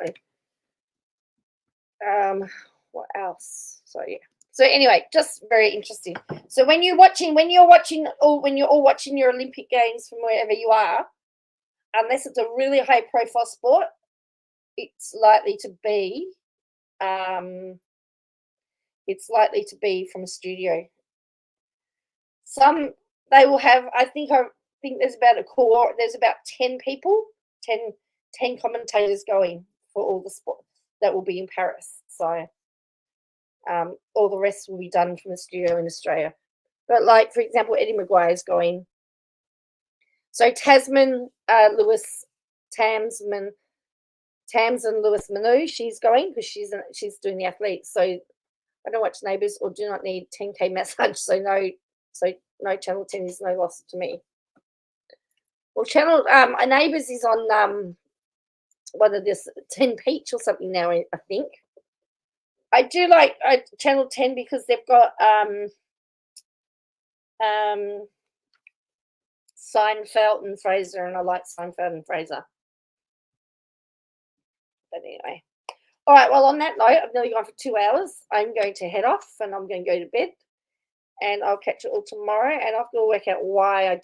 what else? So yeah. So anyway, just very interesting. So when you're all watching your Olympic Games from wherever you are, unless it's a really high profile sport, it's likely to be from a studio. Some they will have, I think there's about 10 people, 10 commentators going for all the sports that will be in Paris. So all the rest will be done from a studio in Australia. But like, for example, Eddie Maguire is going. So Tamsin Lewis Manu, she's going because she's doing the athletes. So I don't watch Neighbours or do not need 10K massage. So no Channel 10 is no loss to me. Well, Channel Neighbours is on one of this 10 Peach or something now, I think. I do like Channel 10 because they've got Seinfeld and Fraser, and I like Seinfeld and Fraser. But anyway. All right, well, on that note, I've nearly gone for 2 hours. I'm going to head off and I'm going to go to bed. And I'll catch it all tomorrow. And I've got to work out why I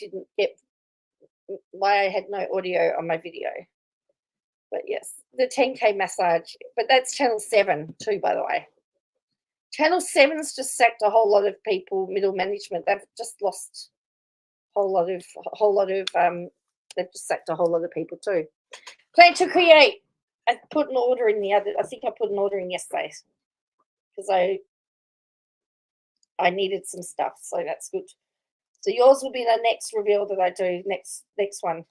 had no audio on my video. But yes, the 10K massage. But that's Channel 7 too, by the way. Channel 7's just sacked a whole lot of people, middle management. They've just lost a whole lot of they've just sacked a whole lot of people too. Plan to create. I put an order in I think I put an order in yesterday because I needed some stuff, so that's good. So yours will be the next reveal that I do, next one.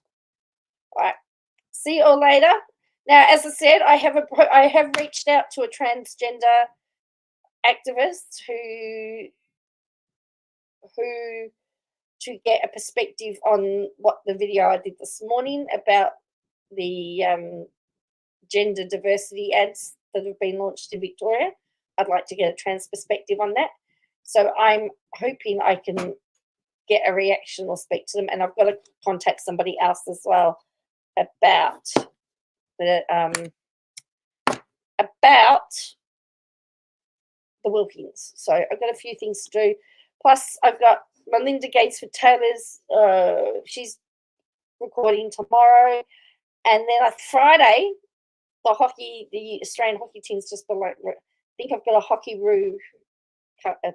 All right. See you all later. Now, as I said, I have reached out to a transgender activist who to get a perspective on what the video I did this morning about the gender diversity ads that have been launched in Victoria. I'd like to get a trans perspective on that. So I'm hoping I can get a reaction or speak to them, and I've got to contact somebody else as well about the Wilkins. So I've got a few things to do. Plus, I've got Melinda Gates for Taylor's. She's recording tomorrow, and then on Friday, the Australian hockey team's just below. I think I've got a hockey roo. They're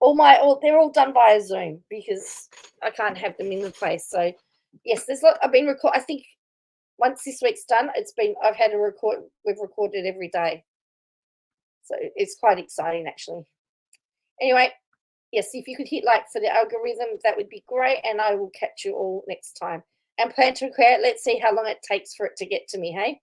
all done via Zoom because I can't have them in the place. So yes, I've been I think once this week's done, I've had we've recorded every day. So it's quite exciting actually. Anyway, yes, if you could hit like for the algorithm, that would be great, and I will catch you all next time. And plan to create. Let's see how long it takes for it to get to me, hey?